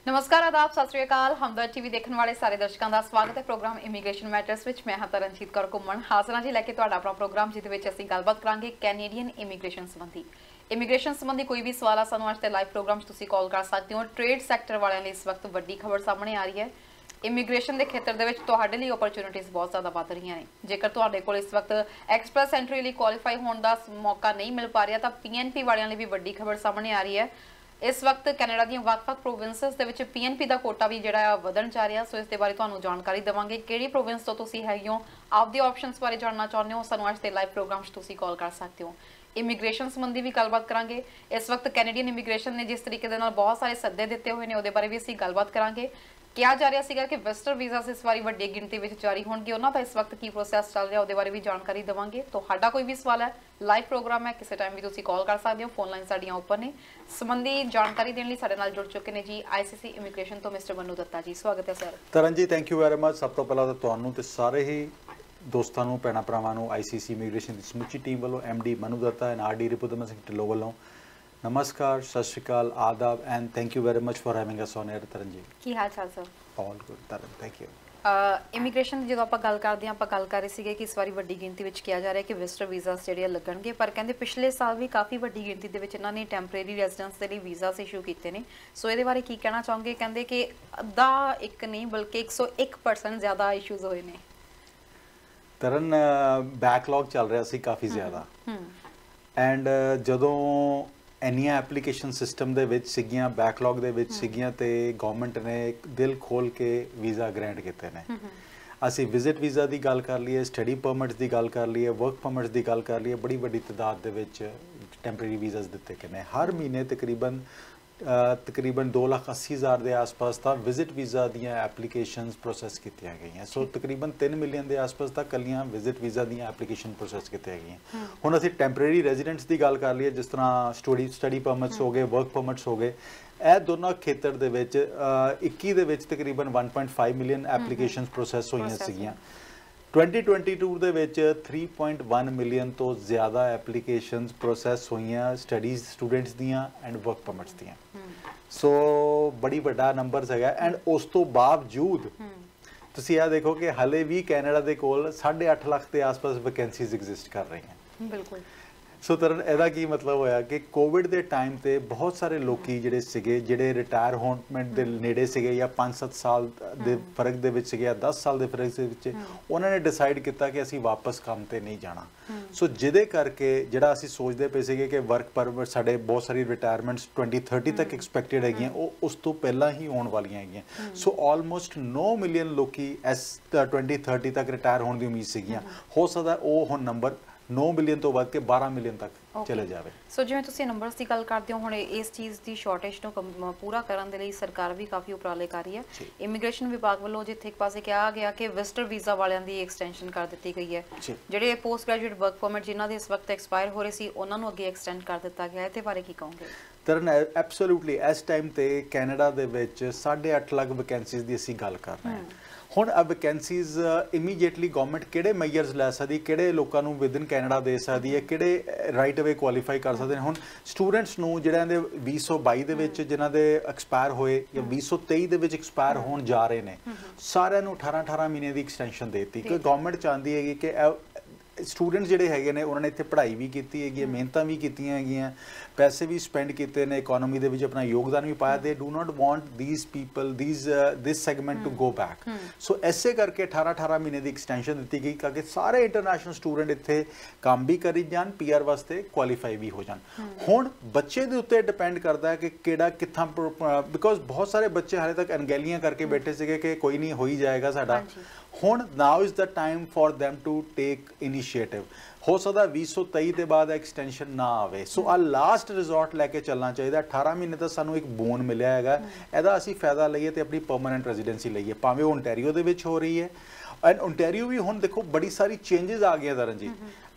नमस्कार, आदाब, सत श्री अकाल। हमदर्द टीवी देखने वाले सारे दर्शकों का स्वागत है प्रोग्राम इमीग्रेशन मैटर्स विच। मैं तरनजीत कौर घुम्मन हाजिर हाँ जी लैके तुहाडा अपना प्रोग्राम जिहदे विच असीं गलबात करांगे कैनेडियन इमीग्रेशन संबंधी कोई भी सवाल आ सानूं अज दे लाइव प्रोग्राम च तुसीं कॉल कर सकते हो। ट्रेड सैक्टर वालियां लई इस वक्त वड्डी खबर सामने आ रही है। इमीग्रेशन के खेत्र दे विच तुहाडे लई अपॉर्चुनिटीज़ बहुत ज़्यादा वध रहीआं ने। जेकर तुहाडे कोल इस वक्त एक्सप्रैस एंट्री लई क्वालीफाई होने का मौका नहीं मिल पा रहा तो PNP वालियां लई भी वड्डी खबर सामने आ रही है। इस वक्त कैनेडा दी ਵੱਖ-ਵੱਖ प्रोविंसेस ਦੇ ਵਿੱਚ PNP ਦਾ ਕੋਟਾ ਵੀ ਜਿਹੜਾ ਵਧਣ ਜਾ ਰਿਹਾ। ਸੋ ਇਸ ਦੇ ਬਾਰੇ ਤੁਹਾਨੂੰ ਜਾਣਕਾਰੀ ਦੇਵਾਂਗੇ। ਕਿਹੜੀ ਪ੍ਰੋਵਿੰਸ ਤੋਂ ਤੁਸੀਂ ਹੈਗੇ ਹੋ, ਆਪਦੇ ਆਪਸ਼ਨਸ ਬਾਰੇ ਜਾਣਨਾ ਚਾਹੁੰਦੇ ਹੋ, ਸਾਨੂੰ ਅੱਜ ਦੇ ਲਾਈਵ ਪ੍ਰੋਗਰਾਮ 'ਚ ਤੁਸੀਂ ਕਾਲ ਕਰ ਸਕਦੇ ਹੋ। ਇਮੀਗ੍ਰੇਸ਼ਨ ਸੰਬੰਧੀ ਵੀ ਗੱਲਬਾਤ ਕਰਾਂਗੇ। ਇਸ ਵਕਤ ਕੈਨੇਡੀਅਨ ਇਮੀਗ੍ਰੇਸ਼ਨ ਨੇ ਜਿਸ ਤਰੀਕੇ ਦੇ ਨਾਲ ਬਹੁਤ ਸਾਰੇ ਸੱਦੇ ਦਿੱਤੇ ਹੋਏ ਨੇ ਉਹਦੇ ਬਾਰੇ ਵੀ ਅਸੀਂ ਗੱਲਬਾਤ ਕਰਾਂਗੇ। ਕਿਹਾ ਜਾ ਰਿਹਾ ਸੀਗਾ ਕਿ ਵਿਜ਼ਟਰ ਵੀਜ਼ਾਸ ਇਸ ਵਾਰੀ ਵੱਡੀ ਗਿਣਤੀ ਵਿੱਚ ਜਾਰੀ ਹੋਣਗੇ, ਉਹਨਾਂ ਦਾ ਇਸ ਵਕਤ ਕੀ ਪ੍ਰੋਸੈਸ ਚੱਲ ਰਿਹਾ ਉਹਦੇ ਬਾਰੇ ਵੀ ਜਾਣਕਾਰੀ ਦੇਵਾਂਗੇ। ਤੁਹਾਡਾ ਕੋਈ ਵੀ ਸਵਾਲ ਹੈ, ਲਾਈਵ ਪ੍ਰੋਗਰਾਮ ਹੈ, ਕਿਸੇ ਟਾਈਮ ਵੀ ਤੁਸੀਂ ਕਾਲ ਕਰ ਸਕਦੇ ਹੋ। ਫੋਨ ਲਾਈਨ ਸਾਡੀਆਂ ਓਪਨ ਨੇ। ਸੰਬੰਧੀ ਜਾਣਕਾਰੀ ਦੇਣ ਲਈ ਸਾਡੇ ਨਾਲ ਜੁੜ ਚੁੱਕੇ ਨੇ ਜੀ ICC ਇਮੀਗ੍ਰੇਸ਼ਨ ਤੋਂ ਮਿਸਟਰ ਮਨੂ ਦੱਤਾ ਜੀ। ਸਵਾਗਤ ਹੈ ਸਰ। ਤਰਨ ਜੀ, ਥੈਂਕ ਯੂ ਵੈਰੀ ਮਚ। ਸਭ ਤੋਂ ਪਹਿਲਾਂ ਤਾਂ ਤੁਹਾਨੂੰ ਤੇ ਸਾਰੇ ਹੀ ਦੋਸਤਾਂ ਨੂੰ, ਭੈਣਾਂ ਭਰਾਵਾਂ ਨੂੰ ICC ਇਮੀਗ੍ਰੇਸ਼ਨ ਦੀ ਸਮੁੱਚੀ ਟੀਮ ਵੱਲੋਂ MD Manu Datta and RD Ripudaman Singh Dhillon ਵੱਲੋਂ नमस्कार, सत श्री अकाल, आदाब and thank you very much for having us on air. Taran ji की हाल चाल sir? All good Taran, thank you. Immigration ਦੀ ਜਦੋਂ ਆਪਾਂ ਗੱਲ ਕਰਦੇ ਹਾਂ, ਆਪਾਂ ਗੱਲ ਕਰ ਰਹੇ ਸੀਗੇ ਕਿ ਇਸ ਵਾਰੀ ਵੱਡੀ ਗਿਣਤੀ ਵਿੱਚ ਕਿਹਾ ਜਾ ਰਿਹਾ ਕਿ ਵਿਜ਼ਟਰ ਵੀਜ਼ਾਸ ਜਿਹੜੇ ਲੱਗਣਗੇ, ਪਰ ਕਹਿੰਦੇ ਪਿਛਲੇ ਸਾਲ ਵੀ ਕਾਫੀ ਵੱਡੀ ਗਿਣਤੀ ਦੇ ਵਿੱਚ ਇਹਨਾਂ ਨੇ ਟੈਂਪਰੇਰੀ ਰੈਜ਼ੀਡੈਂਸ ਦੇ ਲਈ ਵੀਜ਼ਾਸ ਇਸ਼ੂ ਕੀਤੇ ਨੇ। ਸੋ ਇਹਦੇ ਬਾਰੇ ਕੀ ਕਹਿਣਾ ਚਾਹੋਗੇ? ਕਹਿੰਦੇ ਕਿ ਅੱਧਾ ਇੱਕ ਨਹੀਂ ਬਲਕਿ 101% ਜ਼ਿਆਦਾ ਇਸ਼ੂਜ਼ ਹੋਏ ਨੇ। तरन बैकलॉग चल रहा सी काफ़ी ज़्यादा एंड ਜਦੋਂ ਇੰਨੀਆਂ ਐਪਲੀਕੇਸ਼ਨ ਸਿਸਟਮ ਦੇ ਵਿੱਚ ਸੀਗੀਆਂ, ਬੈਕਲੌਗ ਦੇ ਵਿੱਚ ਸੀਗੀਆਂ ਤੇ ਗਵਰਨਮੈਂਟ ਨੇ ਦਿਲ ਖੋਲ ਕੇ ਵੀਜ਼ਾ ਗ੍ਰਾਂਟ ਕੀਤੇ ਨੇ। ਅਸੀਂ ਵਿਜ਼ਿਟ ਵੀਜ਼ਾ ਦੀ ਗੱਲ ਕਰ ਲਈਏ, ਸਟੱਡੀ ਪਰਮਿਟਸ ਦੀ ਗੱਲ ਕਰ ਲਈਏ, ਵਰਕ ਪਰਮਿਟਸ ਦੀ ਗੱਲ ਕਰ ਲਈਏ, ਬੜੀ ਵੱਡੀ ਤਾਦਾਦ ਦੇ ਵਿੱਚ ਟੈਂਪਰੇਰੀ ਵੀਜ਼ਾਸ ਦਿੱਤੇ ਗਏ ਨੇ। ਹਰ ਮਹੀਨੇ ਤਕਰੀਬਨ 2,80,000 ਦੇ ਆਸ-ਪਾਸ ਤਾਂ ਵਿਜ਼ਿਟ ਵੀਜ਼ਾ ਦੀਆਂ ਐਪਲੀਕੇਸ਼ਨਸ ਪ੍ਰੋਸੈਸ ਕੀਤੀਆਂ ਗਈਆਂ। ਸੋ ਤਕਰੀਬਨ 3 ਮਿਲੀਅਨ ਦੇ ਆਸ-ਪਾਸ ਤਾਂ ਕੱਲੀਆਂ ਵਿਜ਼ਿਟ ਵੀਜ਼ਾ ਦੀਆਂ ਐਪਲੀਕੇਸ਼ਨ ਪ੍ਰੋਸੈਸ ਕੀਤੀਆਂ ਗਈਆਂ। ਹੁਣ ਅਸੀਂ ਟੈਂਪਰੇਰੀ ਰੈਜ਼ੀਡੈਂਟਸ ਦੀ ਗੱਲ ਕਰ ਲਈਏ, ਜਿਸ ਤਰ੍ਹਾਂ ਸਟੱਡੀ ਪਰਮਿਟਸ ਹੋ ਗਏ, ਵਰਕ ਪਰਮਿਟਸ ਹੋ ਗਏ, ਇਹ ਦੋਨੋਂ ਖੇਤਰ ਦੇ ਵਿੱਚ 21 ਦੇ ਵਿੱਚ ਤਕਰੀਬਨ 1.5 ਮਿਲੀਅਨ ਐਪਲੀਕੇਸ਼ਨਸ ਪ੍ਰੋਸੈਸ ਹੋਈਆਂ ਸੀਗੀਆਂ। 2022 ਦੇ ਵਿੱਚ 3.1 ਮਿਲੀਅਨ ਤੋਂ ਜ਼ਿਆਦਾ ਐਪਲੀਕੇਸ਼ਨਸ ਪ੍ਰੋਸੈਸ ਹੋਈਆਂ ਸਟੱਡੀਜ਼ ਸਟੂਡੈਂਟਸ ਦੀਆਂ ਐਂਡ ਵਰਕ ਪਰਮਿਟਸ ਦੀਆਂ। ਸੋ ਬੜੀ ਵੱਡਾ ਨੰਬਰ ਹੈਗਾ। ਐਂਡ ਉਸ ਤੋਂ ਬਾਵਜੂਦ ਤੁਸੀਂ ਇਹ ਦੇਖੋ ਕਿ ਹਾਲੇ ਵੀ ਕੈਨੇਡਾ ਦੇ ਕੋਲ 8.5 ਲੱਖ ਦੇ ਆਸ-ਪਾਸ ਵੈਕੈਂਸੀਜ਼ ਐਗਜ਼ਿਸਟ ਕਰ ਰਹੀਆਂ। ਬਿਲਕੁਲ। ਸੋ ਤਰਨ ਇਹਦਾ ਕੀ ਮਤਲਬ ਹੋਇਆ ਕਿ ਕੋਵਿਡ ਦੇ ਟਾਈਮ ਤੇ ਬਹੁਤ ਸਾਰੇ ਲੋਕੀ ਜਿਹੜੇ ਸੀਗੇ, ਜਿਹੜੇ ਰਿਟਾਇਰ ਹੋਣ ਦੇ ਨੇੜੇ ਸੀਗੇ ਜਾਂ 5-7 ਸਾਲ ਦੇ ਫਰਕ ਦੇ ਵਿੱਚ ਸੀਗੇ ਜਾਂ 10 ਸਾਲ ਦੇ ਫਰਕ ਦੇ ਵਿੱਚ, ਉਹਨਾਂ ਨੇ ਡਿਸਾਈਡ ਕੀਤਾ ਕਿ ਅਸੀਂ ਵਾਪਸ ਕੰਮ ਤੇ ਨਹੀਂ ਜਾਣਾ। ਸੋ ਜਿਹਦੇ ਕਰਕੇ ਜਿਹੜਾ ਅਸੀਂ ਸੋਚਦੇ ਪਏ ਸੀਗੇ ਕਿ ਵਰਕ ਪਰਮਿਟ ਸਾਡੇ ਬਹੁਤ ਸਾਰੀ ਰਿਟਾਇਰਮੈਂਟਸ 2030 ਤੱਕ ਐਕਸਪੈਕਟਡ ਹੈਗੀਆਂ, ਉਹ ਉਸ ਤੋਂ ਪਹਿਲਾਂ ਹੀ ਹੋਣ ਵਾਲੀਆਂ ਹੈਗੀਆਂ। ਸੋ ਆਲਮੋਸਟ 9 ਮਿਲੀਅਨ ਲੋਕੀ 2030 ਤੱਕ ਰਿਟਾਇਰ ਹੋਣ ਦੀ ਉਮੀਦ ਸੀਗੀਆਂ। ਹੋ ਸਕਦਾ ਉਹ ਹੁਣ ਨੰਬਰ 9 ਮਿਲੀਅਨ ਤੋਂ ਵੱਧ ਕੇ 12 ਮਿਲੀਅਨ ਤੱਕ ਚਲੇ ਜਾਵੇ। ਸੋ ਜਿਵੇਂ ਤੁਸੀਂ ਨੰਬਰਸ ਦੀ ਗੱਲ ਕਰਦੇ ਹੋ, ਹੁਣ ਇਸ ਚੀਜ਼ ਦੀ ਸ਼ਾਰਟੇਜ ਨੂੰ ਪੂਰਾ ਕਰਨ ਦੇ ਲਈ ਸਰਕਾਰ ਵੀ ਕਾਫੀ ਉਪਰਾਲੇ ਕਰ ਰਹੀ ਹੈ। ਇਮੀਗ੍ਰੇਸ਼ਨ ਵਿਭਾਗ ਵੱਲੋਂ ਜਿੱਥੇ ਇੱਕ ਪਾਸੇ ਕਿਹਾ ਗਿਆ ਕਿ ਵਿਜ਼ਟਰ ਵੀਜ਼ਾ ਵਾਲਿਆਂ ਦੀ ਐਕਸਟੈਂਸ਼ਨ ਕਰ ਦਿੱਤੀ ਗਈ ਹੈ, ਜਿਹੜੇ ਪੋਸਟ ਗ੍ਰੈਜੂਏਟ ਵਰਕ ਪਰਮਿਟ ਜਿਨ੍ਹਾਂ ਦੇ ਇਸ ਵਕਤ ਐਕਸਪਾਇਰ ਹੋ ਰਹੇ ਸੀ ਉਹਨਾਂ ਨੂੰ ਅੱਗੇ ਐਕਸਟੈਂਡ ਕਰ ਦਿੱਤਾ ਗਿਆ। ਇਹਦੇ ਬਾਰੇ ਕੀ ਕਹੋਗੇ? ਤਰਨ ਐਬਸੋਲੂਟਲੀ ਇਸ ਟਾਈਮ ਤੇ ਕੈਨੇਡਾ ਦੇ ਵਿੱਚ 8.5 ਲੱਖ ਵੈਕੈਂਸੀਜ਼ ਦੀ ਅਸੀਂ ਗੱਲ ਕਰ ਰਹੇ ਹਾਂ। ਹੁਣ ਆ ਵੈਕੈਂਸੀਜ਼ ਇਮੀਡੀਏਟਲੀ ਗਵਰਨਮੈਂਟ ਕਿਹੜੇ ਮੈਜਰਸ ਲੈ ਸਕਦੀ, ਕਿਹੜੇ ਲੋਕਾਂ ਨੂੰ ਵਿਦਨ ਕੈਨੇਡਾ ਦੇ ਸਕਦੀ ਹੈ, ਕਿਹੜੇ ਰਾਈਟ ਅਵੇ ਕੁਆਲੀਫਾਈ ਕਰ ਸਕਦੇ ਨੇ। ਹੁਣ ਸਟੂਡੈਂਟਸ ਨੂੰ ਜਿਹੜਿਆਂ ਦੇ 2022 ਦੇ ਵਿੱਚ ਜਿਨ੍ਹਾਂ ਦੇ ਐਕਸਪਾਇਰ ਹੋਏ ਜਾਂ 2023 ਦੇ ਵਿੱਚ ਐਕਸਪਾਇਰ ਹੋਣ ਜਾ ਰਹੇ ਨੇ, ਸਾਰਿਆਂ ਨੂੰ 18 ਮਹੀਨੇ ਦੀ ਐਕਸਟੈਂਸ਼ਨ ਦੇ ਦਿੱਤੀ ਕਿ ਗਵਰਨਮੈਂਟ ਚਾਹੁੰਦੀ ਹੈਗੀ ਕਿ ਸਟੂਡੈਂਟਸ ਜਿਹੜੇ ਹੈਗੇ ਨੇ ਉਹਨਾਂ ਨੇ ਇੱਥੇ ਪੜ੍ਹਾਈ ਵੀ ਕੀਤੀ ਹੈਗੀ ਹੈ, ਮਿਹਨਤਾਂ ਵੀ ਕੀਤੀਆਂ ਹੈਗੀਆਂ, ਪੈਸੇ ਵੀ ਸਪੈਂਡ ਕੀਤੇ ਨੇ, ਇਕੋਨੋਮੀ ਦੇ ਵਿੱਚ ਆਪਣਾ ਯੋਗਦਾਨ ਵੀ ਪਾਇਆ। They do not want these people this segment to go back. So ਐਸੇ ਕਰਕੇ 18 ਮਹੀਨੇ ਦੀ ਐਕਸਟੈਂਸ਼ਨ ਦਿੱਤੀ ਗਈ ਕਿ ਸਾਰੇ ਇੰਟਰਨੈਸ਼ਨਲ ਸਟੂਡੈਂਟ ਇੱਥੇ ਕੰਮ ਵੀ ਕਰੀ ਜਾਣ, PR ਵਾਸਤੇ ਕੁਆਲੀਫਾਈ ਵੀ ਹੋ ਜਾਣ। ਹੁਣ ਬੱਚੇ ਦੇ ਉੱਤੇ ਡਿਪੈਂਡ ਕਰਦਾ ਹੈ ਕਿ ਕਿਹੜਾ ਕਿੱਥਾਂ, ਬਿਕੋਜ਼ ਬਹੁਤ ਸਾਰੇ ਬੱਚੇ ਹਾਲੇ ਤੱਕ ਅਣਗਹਿਲੀਆਂ ਕਰਕੇ ਬੈਠੇ ਸੀਗੇ ਕਿ ਕੋਈ ਨਹੀਂ ਹੋ ਹੀ ਜਾਏਗਾ ਸਾਡਾ। ਹੁਣ now is the time for them to take initiative. हो सकता 2023 ਦੇ ਬਾਅਦ ਐਕਸਟੈਂਸ਼ਨ ਨਾ ਆਵੇ। ਸੋ ਆ ਲਾਸਟ ਰਿਜ਼ੋਰਟ ਲੈ ਕੇ ਚੱਲਣਾ ਚਾਹੀਦਾ। 18 ਮਹੀਨੇ ਦਾ ਸਾਨੂੰ ਇੱਕ ਬੋਨ ਮਿਲਿਆ ਹੈਗਾ, ਇਹਦਾ ਅਸੀਂ ਫਾਇਦਾ ਲਈਏ ਤੇ ਆਪਣੀ ਪਰਮਾਨੈਂਟ ਰੈਜ਼ੀਡੈਂਸੀ ਲਈਏ, ਭਾਵੇਂ ਓਨਟਾਰੀਓ ਦੇ ਵਿੱਚ ਹੋ ਰਹੀ ਹੈ। ਐਂਡ ਓਨਟਾਰੀਓ ਵੀ ਹੁਣ ਦੇਖੋ ਬੜੀ ਸਾਰੀ ਚੇਂਜਸ ਆ ਗਈਆਂ ਤਰਨ ਜੀ।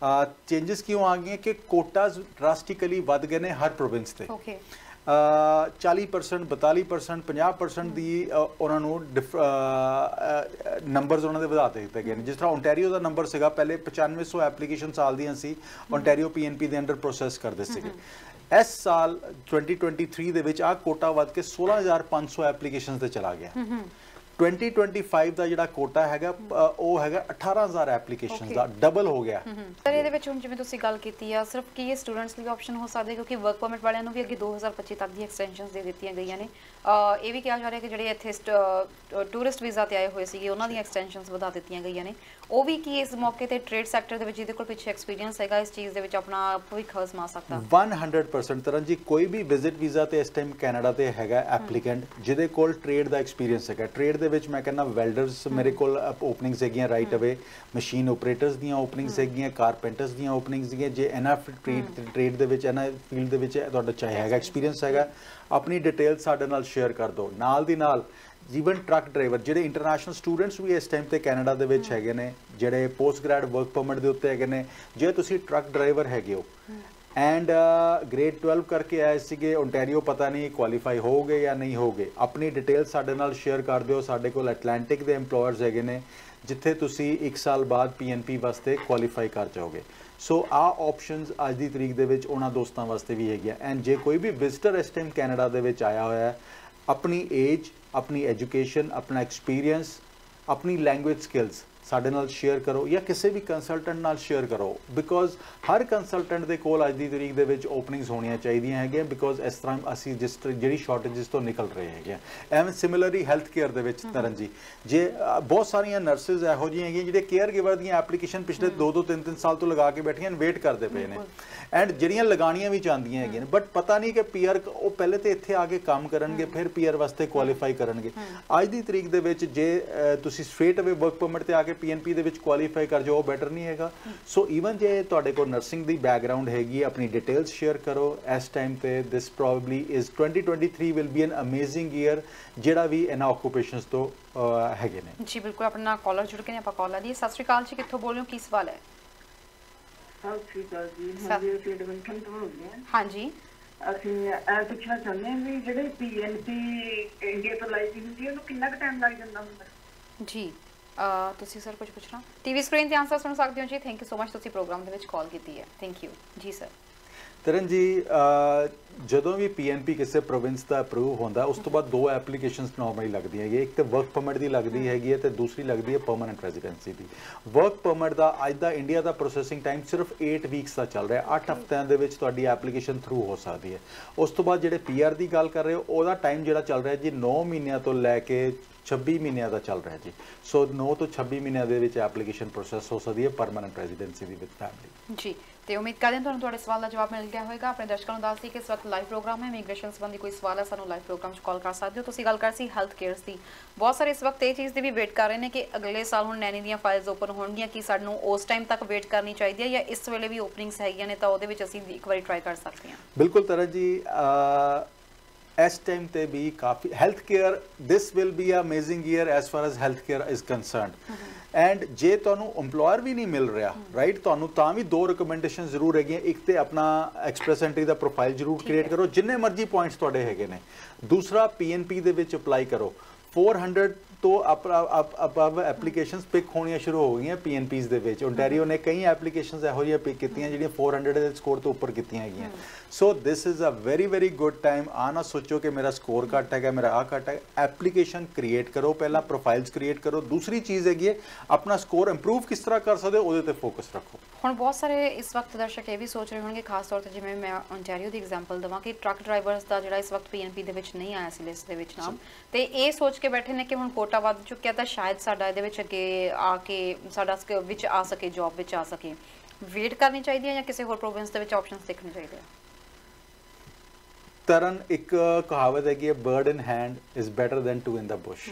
ਚੇਂਜਸ ਕਿਉਂ ਆ ਗਈਆਂ ਕਿ ਕੋਟਾਸ ਡਰਾਸਟਿਕਲੀ ਵੱਧ ਗਏ ਨੇ ਹਰ ਪ੍ਰੋਵਿੰਸ ਤੇ। 40%, 42%, 50% ਦੀ ਉਹਨਾਂ ਨੂੰ ਨੰਬਰਸ ਉਹਨਾਂ ਦੇ ਵਧਾ ਦਿੱਤੇ ਗਏ ਨੇ। ਜਿਸ ਤਰ੍ਹਾਂ ਓਨਟਾਰੀਓ ਦਾ ਨੰਬਰ ਸੀਗਾ ਪਹਿਲੇ 9500 ਐਪਲੀਕੇਸ਼ਨ ਸਾਲ ਦੀਆਂ ਸੀ, ਓਨਟਾਰੀਓ PNP ਦੇ ਅੰਡਰ ਪ੍ਰੋਸੈਸ ਕਰਦੇ ਸੀਗੇ। इस साल 2023 ਦੇ ਵਿੱਚ ਆ ਕੋਟਾ ਵੱਧ ਕੇ 16500 ਐਪਲੀਕੇਸ਼ਨਸ ਤੇ ਚਲਾ ਗਿਆ 2025 ਦਾ ਜਿਹੜਾ ਕੋਟਾ ਹੈਗਾ ਉਹ ਹੈਗਾ 18000 ਐਪਲੀਕੇਸ਼ਨਸ ਦਾ ਡਬਲ ਹੋ ਗਿਆ ਸਰ ਇਹਦੇ ਵਿੱਚ ਹੁਣ ਜਿਵੇਂ ਤੁਸੀਂ ਗੱਲ ਕੀਤੀ ਆ ਸਿਰਫ ਕੀ ਇਹ ਸਟੂਡੈਂਟਸ ਲਈ ਆਪਸ਼ਨ ਹੋ ਸਕਦਾ ਕਿਉਂਕਿ ਵਰਕ ਪਰਮਿਟ ਵਾਲਿਆਂ ਨੂੰ ਵੀ ਅੱਗੇ 2025 ਤੱਕ ਦੀ ਐਕਸਟੈਂਸ਼ਨਸ ਦੇ ਦਿੱਤੀਆਂ ਗਈਆਂ ਨੇ ਇਹ ਵੀ ਕਿਹਾ ਜਾ ਰਿਹਾ ਕਿ ਜਿਹੜੇ ਇੱਥੇ ਟੂਰਿਸਟ ਵੀਜ਼ਾ ਤੇ ਆਏ ਹੋਏ ਸੀਗੇ ਉਹਨਾਂ ਦੀਆਂ ਐਕਸਟੈਂਸ਼ਨਸ ਵਧਾ ਦਿੱਤੀਆਂ ਗਈਆਂ ਨੇ ਉਹ ਵੀ ਕੀ ਇਸ ਮੌਕੇ ਤੇ ਟ੍ਰੇਡ ਸੈਕਟਰ ਦੇ ਵਿੱਚ ਜਿਹਦੇ ਕੋਲ ਪਿੱਛੇ ਐਕਸਪੀਰੀਅੰਸ ਹੈਗਾ ਇਸ ਚੀਜ਼ ਦੇ ਵਿੱਚ ਆਪਣਾ ਭਵਿੱਖ ਅਜ਼ਮਾ ਸਕਦਾ 100% ਤਰਨ ਜੀ ਕੋਈ ਵੀ ਵਿਜ਼ਿਟ ਵੀਜ਼ਾ ਤੇ ਇਸ ਟਾਈਮ ਕੈਨੇਡਾ ਤੇ ਹੈਗਾ ਐਪਲੀਕੈਂਟ ਜਿਹਦੇ ਕੋਲ ਟ੍ਰੇਡ ਦਾ ਐਕਸਪੀਰੀਅੰਸ ਹੈਗਾ ਟ੍ਰੇਡ ਦੇ ਵਿੱਚ ਮੈਂ ਕਹਿੰਦਾ ਵੈਲਡਰਸ ਮੇਰੇ ਕੋਲ ਓਪਨਿੰਗਸ ਹੈਗੀਆਂ ਰਾਈਟ ਅਵੇ ਮਸ਼ੀਨ ਆਪਰੇਟਰਸ ਦੀਆਂ ਓਪਨਿੰਗਸ ਹੈਗੀਆਂ ਕਾਰਪੈਂਟਰਸ ਦੀਆਂ ਓਪਨਿੰਗਸ ਹੈਗੀਆਂ ਜੇ ਇਹਨਾਂ ਟ੍ਰੇਡ ਦੇ ਵਿੱਚ ਇਹਨਾਂ ਫੀਲਡ ਦੇ ਵਿੱਚ ਤੁਹਾਡਾ ਚਾਹੇ ਹੈਗਾ ਐਕਸਪੀਰੀਅੰਸ ਹੈਗਾ ਆਪਣੀ ਡਿਟੇਲ ਸਾਡੇ ਨਾਲ ਸ਼ੇਅਰ ਕਰ ਦਿਓ ਨਾਲ ਦੀ ਨਾਲ ਈਵਨ ਟਰੱਕ ਡਰਾਈਵਰ ਜਿਹੜੇ ਇੰਟਰਨੈਸ਼ਨਲ ਸਟੂਡੈਂਟਸ ਵੀ ਇਸ ਟਾਈਮ ਤੇ ਕੈਨੇਡਾ ਦੇ ਵਿੱਚ ਹੈਗੇ ਨੇ ਜਿਹੜੇ ਪੋਸਟ ਗ੍ਰੈਡ ਵਰਕ ਪਰਮਿਟ ਦੇ ਉੱਤੇ ਹੈਗੇ ਨੇ ਜੇ ਤੁਸੀਂ ਟਰੱਕ ਡਰਾਈਵਰ ਹੈਗੇ ਹੋ ਐਂਡ ਗ੍ਰੇਡ 12 ਕਰਕੇ ਆਏ ਸੀਗੇ ਓਨਟਾਰੀਓ ਪਤਾ ਨਹੀਂ ਕੁਆਲੀਫਾਈ ਹੋਗੇ ਜਾਂ ਨਹੀਂ ਹੋਗੇ ਆਪਣੀ ਡਿਟੇਲ ਸਾਡੇ ਨਾਲ ਸ਼ੇਅਰ ਕਰ ਦਿਓ ਸਾਡੇ ਕੋਲ ਐਟਲਾਂਟਿਕ ਦੇ EMPLOYERS ਹੈਗੇ ਨੇ ਜਿੱਥੇ ਤੁਸੀਂ 1 ਸਾਲ ਬਾਅਦ PNP ਵਾਸਤੇ ਕੁਆਲੀਫਾਈ ਕਰ ਜਾਓਗੇ ਸੋ ਆ ਆਪਸ਼ਨਸ ਅੱਜ ਦੀ ਤਰੀਕ ਦੇ ਵਿੱਚ ਉਹਨਾਂ ਦੋਸਤਾਂ ਵਾਸਤੇ ਵੀ ਹੈਗੀਆਂ ਐਂਡ ਜੇ ਕੋਈ ਵੀ ਵਿਜ਼ਟਰ ਇਸ ਟਾਈਮ ਕੈਨੇਡਾ ਦੇ ਵਿੱਚ ਆਇਆ ਹੋਇਆ ਹੈ ਆਪਣੀ ਏਜ ਆਪਣੀ ਐਜੂਕੇਸ਼ਨ ਆਪਣਾ ਐਕਸਪੀਰੀਅੰਸ ਆਪਣੀ ਲੈਂਗੁਏਜ ਸਕਿੱਲਸ ਸਾਡੇ ਨਾਲ ਸ਼ੇਅਰ ਕਰੋ ਜਾਂ ਕਿਸੇ ਵੀ ਕੰਸਲਟੈਂਟ ਨਾਲ ਸ਼ੇਅਰ ਕਰੋ ਬਿਕੋਜ਼ ਹਰ ਕੰਸਲਟੈਂਟ ਦੇ ਕੋਲ ਅੱਜ ਦੀ ਤਰੀਕ ਦੇ ਵਿੱਚ ਓਪਨਿੰਗਸ ਹੋਣੀਆਂ ਚਾਹੀਦੀਆਂ ਹੈਗੀਆਂ ਬਿਕੋਜ਼ ਇਸ ਤਰ੍ਹਾਂ ਅਸੀਂ ਜਿਹੜੀ ਸ਼ਾਰਟੇਜਸ ਤੋਂ ਨਿਕਲ ਰਹੇ ਹੈਗੇ ਆ ਐਵੇਂ ਸਿਮਿਲਰਲੀ ਹੈਲਥ ਕੇਅਰ ਦੇ ਵਿੱਚ ਤਰਨ ਜੀ ਜੇ ਬਹੁਤ ਸਾਰੀਆਂ ਨਰਸਿਸ ਇਹੋ ਜਿਹੀਆਂ ਹੈਗੀਆਂ ਜਿਹੜੇ ਕੇਅਰ ਗਿਵਰ ਦੀਆਂ ਐਪਲੀਕੇਸ਼ਨ ਪਿਛਲੇ 2-2 3-3 ਸਾਲ ਤੋਂ ਲਗਾ ਕੇ ਬੈਠੀਆਂ ਨੇ ਵੇਟ ਕਰਦੇ ਪਏ ਨੇ ਐਂਡ ਜਿਹੜੀਆਂ ਲਗਾਣੀਆਂ ਵੀ ਚਾਹੁੰਦੀਆਂ ਹੈਗੀਆਂ ਨੇ ਬਟ ਪਤਾ ਨਹੀਂ ਕਿ ਪੀਆਰ ਉਹ ਪਹਿਲੇ ਤੇ ਇੱਥੇ ਆ ਕੇ ਕੰਮ ਕਰਨਗੇ ਫਿਰ ਪੀਆਰ ਵਾਸਤੇ ਕੁਆਲੀਫਾਈ ਕਰਨਗੇ ਅੱਜ ਦੀ ਤਰੀਕ ਦੇ ਵਿੱਚ ਜੇ ਤੁਸੀਂ ਸਟ੍ਰੇਟ ਅਵੇ ਵਰਕ ਪਰਮਿਟ ਤੇ ਆ ਕੇ PNP ਦੇ ਵਿੱਚ ਕੁਆਲੀਫਾਈ ਕਰ ਜਾਓ ਬੈਟਰ ਨਹੀਂ ਹੈਗਾ ਸੋ ਈਵਨ ਜੇ ਤੁਹਾਡੇ ਕੋਲ ਨਰਸਿੰਗ ਦੀ ਬੈਕਗ੍ਰਾਉਂਡ ਹੈਗੀ ਆਪਣੀ ਡਿਟੇਲਸ ਸ਼ੇਅਰ ਕਰੋ ਇਸ ਟਾਈਮ ਤੇ this probably is 2023 will be an amazing year ਜਿਹੜਾ ਵੀ ਇਹਨਾਂ ਆਕੂਪੇਸ਼ਨਸ ਤੋਂ ਹੈਗੇ ਨੇ ਜੀ ਬਿਲਕੁਲ ਆਪਣਾ ਕਾਲਰ ਜੁੜ ਕੇ ਨੇ ਆਪਾਂ ਕਾਲ ਲਈ ਸਤਿ ਸ਼੍ਰੀ ਅਕਾਲ ਜੀ ਕਿੱਥੋਂ ਬੋਲ ਰਹੇ ਹੋ ਕੀ ਸਵਾਲ ਹੈ ਸਤਿ ਸ਼੍ਰੀ ਅਕਾਲ ਜੀ ਹਾਂਜੀ ਅਸੀਂ ਐਡਮਿਸ਼ਨ ਤੋਂ ਹੋ ਗਏ ਹਾਂਜੀ ਅਸੀਂ ਇਹ ਪੁੱਛਣਾ ਚਾਹੁੰਦੇ ਹਾਂ ਵੀ ਜਿਹੜੇ PNP ਇੰਡੀਆ ਤੋਂ ਲਾਈ ਹੁੰਦੀ ਉਹਨੂੰ ਕਿੰਨਾ ਕੁ ਟਾਈਮ ਲੱਗ ਜਾਂਦਾ ਹੁੰਦਾ ਜੀ ਤੁਸੀਂ ਸਰ ਕੁਝ ਪੁੱਛਣਾ ਟੀਵੀ ਸਕਰੀਨ ਤੇ ਆਨਸਰ ਸੁਣ ਸਕਦੇ ਹੋ ਜੀ ਥੈਂਕ ਯੂ ਸੋ ਮਚ ਤੁਸੀਂ ਪ੍ਰੋਗਰਾਮ ਦੇ ਵਿੱਚ ਕਾਲ ਕੀਤੀ ਹੈ ਥੈਂਕ ਯੂ ਜੀ ਸਰ ਤਰਨ ਜੀ ਜਦੋਂ ਵੀ PNP ਕਿਸੇ ਪ੍ਰੋਵਿੰਸ ਦਾ ਅਪਰੂਵ ਹੁੰਦਾ ਉਸ ਤੋਂ ਬਾਅਦ 2 ਐਪਲੀਕੇਸ਼ਨਸ ਨਾਰਮਲੀ ਲੱਗਦੀਆਂ ਹੈਗੀਆਂ ਇੱਕ ਤੇ ਵਰਕ ਪਰਮਿਟ ਦੀ ਲੱਗਦੀ ਹੈਗੀ ਹੈ ਤੇ ਦੂਸਰੀ ਲੱਗਦੀ ਹੈ ਪਰਮਨੈਂਟ ਰੈਜ਼ੀਡੈਂਸੀ ਦੀ ਵਰਕ ਪਰਮਿਟ ਦਾ ਅੱਜ ਦਾ ਇੰਡੀਆ ਦਾ ਪ੍ਰੋਸੈਸਿੰਗ ਟਾਈਮ ਸਿਰਫ 8 ਵੀਕਸ ਦਾ ਚੱਲ ਰਿਹਾ 8 ਹਫ਼ਤਿਆਂ ਦੇ ਵਿੱਚ ਤੁਹਾਡੀ ਐਪਲੀਕੇਸ਼ਨ ਥਰੂ ਹੋ ਸਕਦੀ ਹੈ ਉਸ ਤੋਂ ਬਾਅਦ ਜਿਹੜੇ PR ਦੀ ਗੱਲ ਕਰ ਰਹੇ ਹੋ ਉਹਦਾ ਟਾਈਮ ਜਿਹੜਾ ਚੱਲ ਰਿਹਾ ਜੀ 9 ਮਹੀਨਿਆਂ ਤੋਂ ਲੈ ਕੇ 26 ਮਹੀਨਿਆਂ ਦਾ ਚੱਲ ਰਿਹਾ ਜੀ ਸੋ 9 ਤੋਂ 26 ਮਹੀਨਿਆਂ ਦੇ ਵਿੱਚ ਐਪਲੀਕੇਸ਼ਨ ਪ੍ਰੋਸੈਸ ਹੋ ਸਕਦੀ ਹੈ permanent residency the with family ਜੀ ਤੇ ਉਮੀਦ ਕਰਦੇ ਹਾਂ ਤੁਹਾਨੂੰ ਤੁਹਾਡੇ ਸਵਾਲ ਦਾ ਜਵਾਬ ਮਿਲ ਗਿਆ ਹੋਵੇਗਾ ਆਪਣੇ ਦਰਸ਼ਕਾਂ ਨੂੰ ਦੱਸ ਦਈਏ ਕਿ ਇਸ ਵਕਤ ਲਾਈਵ ਪ੍ਰੋਗਰਾਮ ਹੈ ਇਮੀਗ੍ਰੇਸ਼ਨ ਸੰਬੰਧੀ ਕੋਈ ਸਵਾਲ ਹੈ ਸਾਨੂੰ ਲਾਈਵ ਪ੍ਰੋਗਰਾਮ 'ਚ ਕਾਲ ਕਰ ਸਕਦੇ ਹੋ ਤੁਸੀਂ ਗੱਲ ਕਰ ਸੀ ਹੈਲਥ ਕੇਅਰਸ ਦੀ ਬਹੁਤ ਸਾਰੇ ਇਸ ਵਕਤ ਇਹ ਚੀਜ਼ ਦੀ ਵੀ ਵੇਟ ਕਰ ਰਹੇ ਨੇ ਕਿ ਅਗਲੇ ਸਾਲ ਹੁਣ ਨੈਨੀ ਦੀਆਂ ਫਾਈਲਸ ਓਪਨ ਹੋਣਗੀਆਂ ਕਿ ਸਾਨੂੰ ਉਸ ਟਾਈਮ ਤੱਕ ਵੇਟ ਕਰਨੀ ਚਾਹੀਦੀ ਹੈ ਜਾਂ ਇਸ ਵੇਲੇ ਵੀ ਓਪਨਿੰਗਸ ਹੈਗੀਆਂ ਨੇ ਤਾਂ ਉਹਦੇ ਵਿੱਚ ਅਸੀਂ ਇੱਕ ਵਾਰੀ ਟਰਾਈ ਕਰ ਸਕਦੇ ਹਾਂ ਬਿਲਕੁਲ ਤਰਨ ਜੀ ਇਸ ਟਾਈਮ ਤੇ ਵੀ ਕਾਫੀ health care this will be a amazing year as far as health care is concerned and ਜੇ ਤੁਹਾਨੂੰ EMPLOYER ਵੀ ਨਹੀਂ ਮਿਲ ਰਿਹਾ ਰਾਈਟ ਤੁਹਾਨੂੰ ਤਾਂ ਵੀ 2 ਰਿਕਮੈਂਡੇਸ਼ਨ ਜ਼ਰੂਰ ਹੈਗੀਆਂ ਇੱਕ ਤੇ ਆਪਣਾ ਐਕਸਪ੍ਰੈਸ ਐਂਟਰੀ ਦਾ ਪ੍ਰੋਫਾਈਲ ਜ਼ਰੂਰ ਕ੍ਰੀਏਟ ਕਰੋ ਜਿੰਨੇ ਮਰਜ਼ੀ ਪੁਆਇੰਟਸ ਤੁਹਾਡੇ ਹੈਗੇ ਨੇ ਦੂਸਰਾ PNP ਦੇ ਵਿੱਚ ਅਪਲਾਈ ਕਰੋ 400 ਤੋਂ ਅਬਵ ਐਪਲੀਕੇਸ਼ਨਸ ਪਿਕ ਹੋਣੀਆਂ ਸ਼ੁਰੂ ਹੋ ਗਈਆਂ PNPs ਦੇ ਵਿੱਚ ਓਨਟਾਰੀਓ ਨੇ ਕਈ ਐਪਲੀਕੇਸ਼ਨਸ ਇਹੋ ਜਿਹੀਆਂ ਪਿਕ ਕੀਤੀਆਂ ਜਿਹੜੀਆਂ 400 ਦੇ ਸਕੋਰ ਤੋਂ ਉੱਪਰ ਕੀਤੀਆਂ ਹੈਗੀਆਂ so this is a very good time ਆ ਨਾ ਸੋਚੋ ਕਿ ਮੇਰਾ ਸਕੋਰ ਘੱਟ ਹੈਗਾ ਮੇਰਾ ਆ ਘੱਟ ਹੈ ਐਪਲੀਕੇਸ਼ਨ ਕ੍ਰੀਏਟ ਕਰੋ ਪਹਿਲਾਂ ਪ੍ਰੋਫਾਈਲਸ ਕ੍ਰੀਏਟ ਕਰੋ ਦੂਸਰੀ ਚੀਜ਼ ਹੈਗੀ ਹੈ ਆਪਣਾ ਸਕੋਰ ਇੰਪਰੂਵ ਕਿਸ ਤਰ੍ਹਾਂ ਕਰ ਸਕਦੇ ਉਹਦੇ ਤੇ ਫੋਕਸ ਰੱਖੋ ਹੁਣ ਬਹੁਤ ਸਾਰੇ ਇਸ ਵਕਤ ਦਰਸ਼ਕ ਇਹ ਵੀ ਸੋਚ ਰਹੇ ਹੋਣਗੇ ਖਾਸ ਤੌਰ ਤੇ ਜਿਵੇਂ ਮੈਂ ਓਨਟਾਰੀਓ ਦੀ ਐਗਜ਼ਾਮਪਲ ਦਵਾਂ ਕਿ ਟਰੱਕ ਡਰਾਈਵਰਸ ਦਾ ਜਿਹੜਾ ਇਸ ਵਕਤ PNP ਦੇ ਵਿੱਚ ਨਹੀਂ ਆਇਆ ਸੀ ਲਿਸਟ ਦੇ ਵਿੱਚ ਨਾਮ ਤੇ ਇਹ ਸੋਚ ਕੇ ਬੈਠੇ ਨੇ ਕਿ ਹੁਣ ਕੋਟਾ ਵੱਧ ਚੁੱਕਿਆ ਤਾਂ ਸ਼ਾਇਦ ਸਾਡਾ ਇਹਦੇ ਵਿੱਚ ਅੱਗੇ ਆ ਕੇ ਸਾਡਾ ਵਿੱਚ ਆ ਸਕੇ ਜੌਬ ਵਿੱਚ ਆ ਸਕੇ ਵੇਟ ਕਰਨੀ ਚਾਹੀਦੀ ਹੈ ਜਾਂ ਕਿਸੇ ਹੋਰ ਪ੍ਰੋਵਿੰਸ ਦੇ ਵਿੱਚ ਆਪਸ਼ਨਸ ਦੇਖਣੇ ਚਾਹੀਦੇ ਆ ਤਰਨ ਇੱਕ ਕਹਾਵਤ ਹੈਗੀ ਹੈ bird in hand is better than 2 in the bush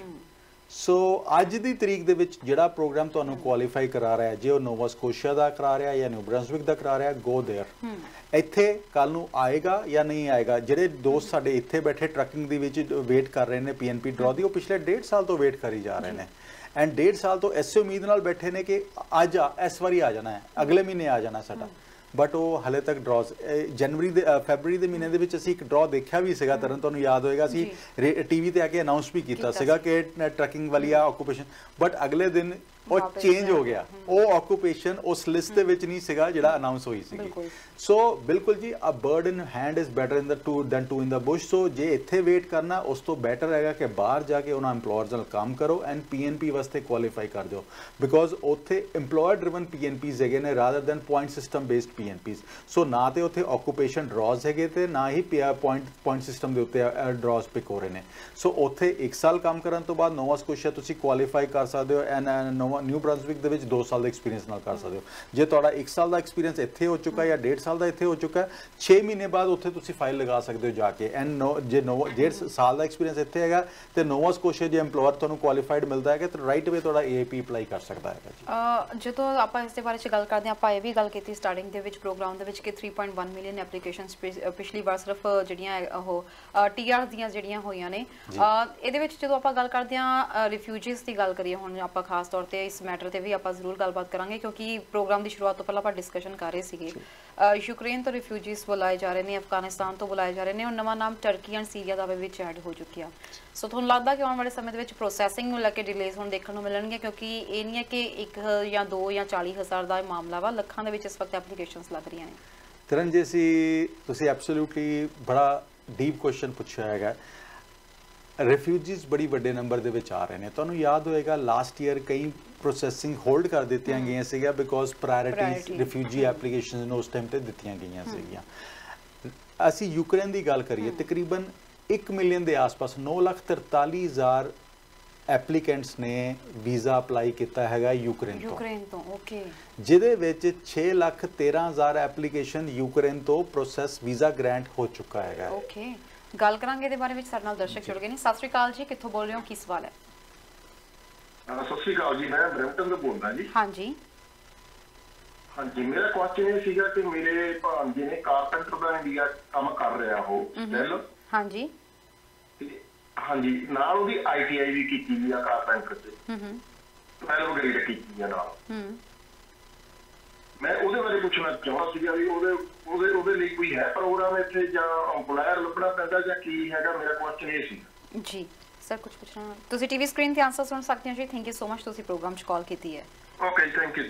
so ਅੱਜ ਦੀ ਤਰੀਕ ਦੇ ਵਿੱਚ ਜਿਹੜਾ ਪ੍ਰੋਗਰਾਮ ਤੁਹਾਨੂੰ ਕੁਆਲੀਫਾਈ ਕਰਾ ਰਿਹਾ ਜੇ ਉਹ ਨੋਵਾ ਸਕੋਸ਼ੀਆ ਦਾ ਕਰਾ ਰਿਹਾ ਜਾਂ ਨਿਊ ਬ੍ਰੰਸਵਿਕ ਦਾ ਕਰਾ ਰਿਹਾ ਗੋ देयर ਇੱਥੇ ਕੱਲ ਨੂੰ ਆਏਗਾ ਜਾਂ ਨਹੀਂ ਆਏਗਾ ਜਿਹੜੇ ਦੋਸਤ ਸਾਡੇ ਇੱਥੇ ਬੈਠੇ ਟਰੱਕਿੰਗ ਦੇ ਵਿੱਚ ਵੇਟ ਕਰ ਰਹੇ ਨੇ PNP ਡਰਾ ਦੀ ਉਹ ਪਿਛਲੇ 1.5 ਸਾਲ ਤੋਂ ਵੇਟ ਕਰੀ ਜਾ ਰਹੇ ਨੇ ਐਂਡ 1.5 ਸਾਲ ਤੋਂ ਐਸੇ ਉਮੀਦ ਨਾਲ ਬੈਠੇ ਨੇ ਕਿ ਅੱਜ ਇਸ ਵਾਰੀ ਆ ਜਾਣਾ ਹੈ ਅਗਲੇ ਮਹੀਨੇ ਆ ਜਾਣਾ ਸਾਡਾ ਬਟ ਉਹ ਹਲੇ ਤੱਕ ਡਰਾਜ਼ ਫੈਬਰੂਰੀ ਦੇ ਮਹੀਨੇ ਦੇ ਵਿੱਚ ਅਸੀਂ ਇੱਕ ਡਰਾ ਦੇਖਿਆ ਵੀ ਸੀਗਾ ਤਰਨ ਤੁਹਾਨੂੰ ਯਾਦ ਹੋਏਗਾ ਅਸੀਂ TV ਤੇ ਆ ਕੇ ਅਨਾਉਂਸ ਵੀ ਕੀਤਾ ਸੀਗਾ ਕਿ ਟਰੱਕਿੰਗ ਵਾਲੀ ਆ ਆਕੂਪੇਸ਼ਨ ਬਟ ਅਗਲੇ ਦਿਨ ਉਹ ਚੇਂਜ ਹੋ ਗਿਆ, ਉਹ ਆਕੂਪੇਸ਼ਨ ਉਸ ਲਿਸਟ ਦੇ ਵਿੱਚ ਨਹੀਂ ਸੀਗਾ ਜਿਹੜਾ ਅਨਾਉਂਸ ਹੋਈ ਸੀਗੀ। ਸੋ ਬਿਲਕੁਲ ਜੀ, a bird in hand is better in the two than two in the bush. So ਜੇ ਇੱਥੇ ਵੇਟ ਕਰਨਾ, ਉਸ ਤੋਂ ਬੈਟਰ ਹੈਗਾ ਕਿ ਬਾਹਰ ਜਾ ਕੇ ਉਹਨਾਂ ਐਮਪਲੋਇਰਸ ਨਾਲ ਕੰਮ ਕਰੋ ਐਂਡ ਪੀਐਨਪੀ ਵਾਸਤੇ ਕੁਆਲੀਫਾਈ ਕਰ ਜਾਓ, ਬਿਕੋਜ਼ ਉੱਥੇ ਇੰਪਲੋਇਰ ਡਰਿਵਨ ਪੀਐਨਪੀਜ਼ ਹੈਗੇ ਨੇ rather than point system based PNPs. So ਨਾ ਤੇ ਉੱਥੇ ਆਕੂਪੇਸ਼ਨ ਡਰਾਜ਼ ਹੈਗੇ ਤੇ ਨਾ ਹੀ ਪੁਆਇੰਟ ਸਿਸਟਮ ਦੇ ਉੱਤੇ ਡਰਾਜ਼ ਪਿਕ ਹੋ ਰਹੇ ਨੇ। ਸੋ ਉੱਥੇ 1 ਸਾਲ ਕੰਮ ਕਰਨ ਤੋਂ ਬਾਅਦ ਨੋਵਾ ਸਕੋਸ਼ੀਆ ਤੁਸੀਂ ਕੁਆਲੀਫਾਈ ਕਰ ਸਕਦੇ ਹੋ ਐਂਡ ਨਿਊ ਬ੍ਰੰਸਵਿਕ ਦੇ ਵਿੱਚ 2 ਸਾਲ ਦਾ ਐਕਸਪੀਰੀਅੰਸ ਨਾਲ ਕਰ ਸਕਦੇ ਹੋ। ਜੇ ਤੁਹਾਡਾ 1 ਸਾਲ ਦਾ ਐਕਸਪੀਰੀਅੰਸ ਇੱਥੇ ਹੋ ਚੁੱਕਾ ਜਾਂ 1.5 ਸਾਲ ਦਾ ਇੱਥੇ ਹੋ ਚੁੱਕਾ, 6 ਮਹੀਨੇ ਬਾਅਦ ਉੱਥੇ ਤੁਸੀਂ ਫਾਈਲ ਲਗਾ ਸਕਦੇ ਹੋ ਜਾ ਕੇ। ਐਂਡ ਜੇ 1.5 ਸਾਲ ਦਾ ਐਕਸਪੀਰੀਅੰਸ ਇੱਥੇ ਹੈਗਾ ਤੇ ਨੋਵਾ ਸਕੋਸ਼ੀਆ ਜੇ ਐਮਪਲੋਇਰ ਤੁਹਾਨੂੰ ਕੁਆਲੀਫਾਈਡ ਮਿਲਦਾ ਹੈਗਾ ਤਾਂ ਰਾਈਟ ਵੇ ਤੁਹਾਡਾ ਏਏਪੀ ਅਪਲਾਈ ਕਰ ਸਕਦਾ ਹੈਗਾ ਜੀ। ਜਦੋਂ ਆਪਾਂ ਇਸ ਦੇ ਬਾਰੇ ਚ ਗੱਲ ਕਰਦੇ ਹਾਂ, ਆਪਾਂ ਇਹ ਵੀ ਗੱਲ ਕੀਤੀ ਸਟਾਰਟਿੰਗ ਦੇ ਵਿੱਚ ਪ੍ਰੋਗਰਾਮ ਦੇ ਵਿੱਚ ਕਿ 3.1 ਮਿਲੀਅਨ ਐਪਲੀਕੇਸ਼ਨਸ ਪਿਛਲੀ ਵਾਰ ਸਿਰਫ ਜਿਹੜੀਆਂ ਉਹ ਟੀਆਰ ਦੀਆਂ ਜਿਹੜੀਆਂ ਹੋਈਆਂ ਨੇ। ਇਹਦੇ ਵਿੱਚ ਜਦੋਂ ਆਪਾਂ ਗੱਲ ਕਰਦੇ ਹਾਂ ਰਿਫਿਊਜੀਜ਼ ਦੀ ਗੱਲ ਕਰੀਏ, ਹੁਣ ਆਪਾਂ ਖਾਸ ਤੌਰ ਤੇ ਇਸ ਮੈਟਰ ਤੇ ਵੀ ਆਪਾਂ ਜ਼ਰੂਰ ਗੱਲਬਾਤ ਕਰਾਂਗੇ ਕਿਉਂਕਿ ਪ੍ਰੋਗਰਾਮ ਦੀ ਸ਼ੁਰੂਆਤ ਤੋਂ ਪਹਿਲਾਂ ਆਪਾਂ ਡਿਸਕਸ਼ਨ ਕਰ ਰਹੇ ਸੀਗੇ। ਯੂਕਰੇਨ ਤੋਂ ਰਿਫਿਊਜੀਜ਼ ਬੁਲਾਏ ਜਾ ਰਹੇ ਨੇ, ਅਫਗਾਨਿਸਤਾਨ ਤੋਂ ਬੁਲਾਏ ਜਾ ਰਹੇ ਨੇ, ਹੁਣ ਨਵਾਂ ਨਾਮ ਟਰਕੀ ਐਂਡ ਸੀਰੀਆ ਦਾ ਵਿੱਚ ਐਡ ਹੋ ਚੁੱਕਿਆ। ਸੋ ਤੁਹਾਨੂੰ ਲੱਗਦਾ ਕਿ ਆਉਣ ਵਾਲੇ ਸਮੇਂ ਦੇ ਵਿੱਚ ਪ੍ਰੋਸੈਸਿੰਗ ਨੂੰ ਲੈ ਕੇ ਡਿਲੇਜ਼ ਹੁਣ ਦੇਖਣ ਨੂੰ ਮਿਲਣਗੇ, ਕਿਉਂਕਿ ਇਹ ਨਹੀਂ ਹੈ ਕਿ 1 ਜਾਂ 2 ਜਾਂ 40,000 ਦਾ ਮਾਮਲਾ ਵਾ, ਲੱਖਾਂ ਦੇ ਵਿੱਚ ਇਸ ਵਕਤ ਐਪਲੀਕੇਸ਼ਨਸ ਲੱਗ ਰਹੀਆਂ ਨੇ। ਤਰਨ ਜੀ, ਤੁਸੀਂ ਐਬਸੋਲੂਟਲੀ ਬੜਾ ਡੀਪ ਕੁਐਸਚਨ ਪੁੱਛਿਆ ਹੈਗਾ। ਰਿਫਿਊਜੀਜ਼ ਬੜੀ ਵੱਡੇ ਨੰਬਰ ਦੇ ਵਿੱਚ ਆ ਰਹੇ ਨੇ। ਤੁਹਾਨੂੰ ਯਾਦ ਹੋਏਗਾ ਲਾਸਟ ਈਅਰ ਕਈ ਪ੍ਰੋਸੈਸਿੰਗ ਹੋਲਡ ਕਰ ਦਿੱਤੀਆਂ ਗਈਆਂ ਸੀਗੀਆਂ ਬਿਕੋਜ਼ ਪ੍ਰਾਇੋਰਟੀਜ਼ ਰਿਫਿਊਜੀ ਐਪਲੀਕੇਸ਼ਨਸ ਨੂੰ ਉਸ ਟਾਈਮ ਤੇ ਦਿੱਤੀਆਂ ਗਈਆਂ ਸੀਗੀਆਂ। ਅਸੀਂ ਯੂਕਰੇਨ ਦੀ ਗੱਲ ਕਰੀਏ, ਤਕਰੀਬਨ 1 ਮਿਲੀਅਨ ਦੇ ਆਸ-ਪਾਸ 9,43,000 ਐਪਲੀਕੈਂਟਸ ਨੇ ਵੀਜ਼ਾ ਅਪਲਾਈ ਕੀਤਾ ਹੈਗਾ ਯੂਕਰੇਨ ਤੋਂ। ਓਕੇ, ਜਿਹਦੇ ਵਿੱਚ 6,13,000 ਐਪਲੀਕੇਸ਼ਨ ਯੂਕਰੇਨ ਤੋਂ ਪ੍ਰੋਸੈਸ ਵੀਜ਼ਾ ਗ੍ਰਾਂਟ ਹੋ ਚੁੱਕਾ ਹੈਗਾ। ਓਕੇ, ਗੱਲ ਕਰਾਂਗੇ ਇਹਦੇ ਬਾਰੇ ਵਿੱਚ। ਸਾਡੇ ਨਾਲ ਦਰਸ਼ਕ ਜੁੜ ਗਏ ਨੇ। ਸਤਿ ਸ਼੍ਰੀ ਅਕਾਲ ਜੀ, ਕਿੱਥੋਂ ਬੋਲ ਰਹੇ ਹੋ, ਕੀ ਸਵਾਲ ਹੈ? ਸਤਿ ਸ਼੍ਰੀ ਅਕਾਲ ਜੀ, ਮੈਂ ਬ੍ਰੈਂਪਟਨ ਤੋਂ ਬੋਲਦਾ ਜੀ। ਹਾਂਜੀ ਹਾਂਜੀ, ਮੇਰਾ ਕੁਐਸਚਨ ਇਹ ਸੀਗਾ ਕਿ ਮੇਰੇ ਭਾਂਜੇ ਨੇ ਕਾਰਪੈਂਟਰ ਦਾ ਇੰਡੀਆ ਕੰਮ ਕਰ ਰਿਹਾ ਉਹ ਸਟਿਲ। ਹਾਂਜੀ ਹਾਂਜੀ, ਨਾਲ ਉਹਦੀ ਆਈਟੀਆਈ ਵੀ ਕੀਤੀ ਵੀ ਆ ਕਾਰਪੈਂਟਰ ਤੇ 12 ਗ੍ਰੇਡ ਕੀਤੀ ਆ ਨਾਲ। ਮੈਂ ਉਹਦੇ ਬਾਰੇ ਪੁੱਛਣਾ ਚਾਹੁੰਦਾ ਸੀਗਾ ਵੀ ਉਹਦੇ ਲਈ ਕੋਈ ਹੈ ਪ੍ਰੋਗਰਾਮ ਇੱਥੇ ਜਾਂ ਐਮਪਲਾਇਰ ਲੱਭਣਾ ਪੈਂਦਾ ਜਾਂ ਕੀ ਹੈਗਾ? ਮੇਰਾ ਕੁਐਸਚਨ ਇਹ ਸੀ ਜੀ। ਸਰ ਕੁਝ ਪੁੱਛਣਾ ਤੁਸੀਂ ਟੀਵੀ ਸਕਰੀਨ ਤੇ ਆਨਸਰ ਸੁਣ ਸਕਦੇ ਹੋ ਜੀ। ਥੈਂਕ ਯੂ ਸੋ ਮਚ, ਤੁਸੀਂ ਪ੍ਰੋਗਰਾਮ 'ਚ ਕਾਲ ਕੀਤੀ ਹੈ। ਓਕੇ, ਥੈਂਕ ਯੂ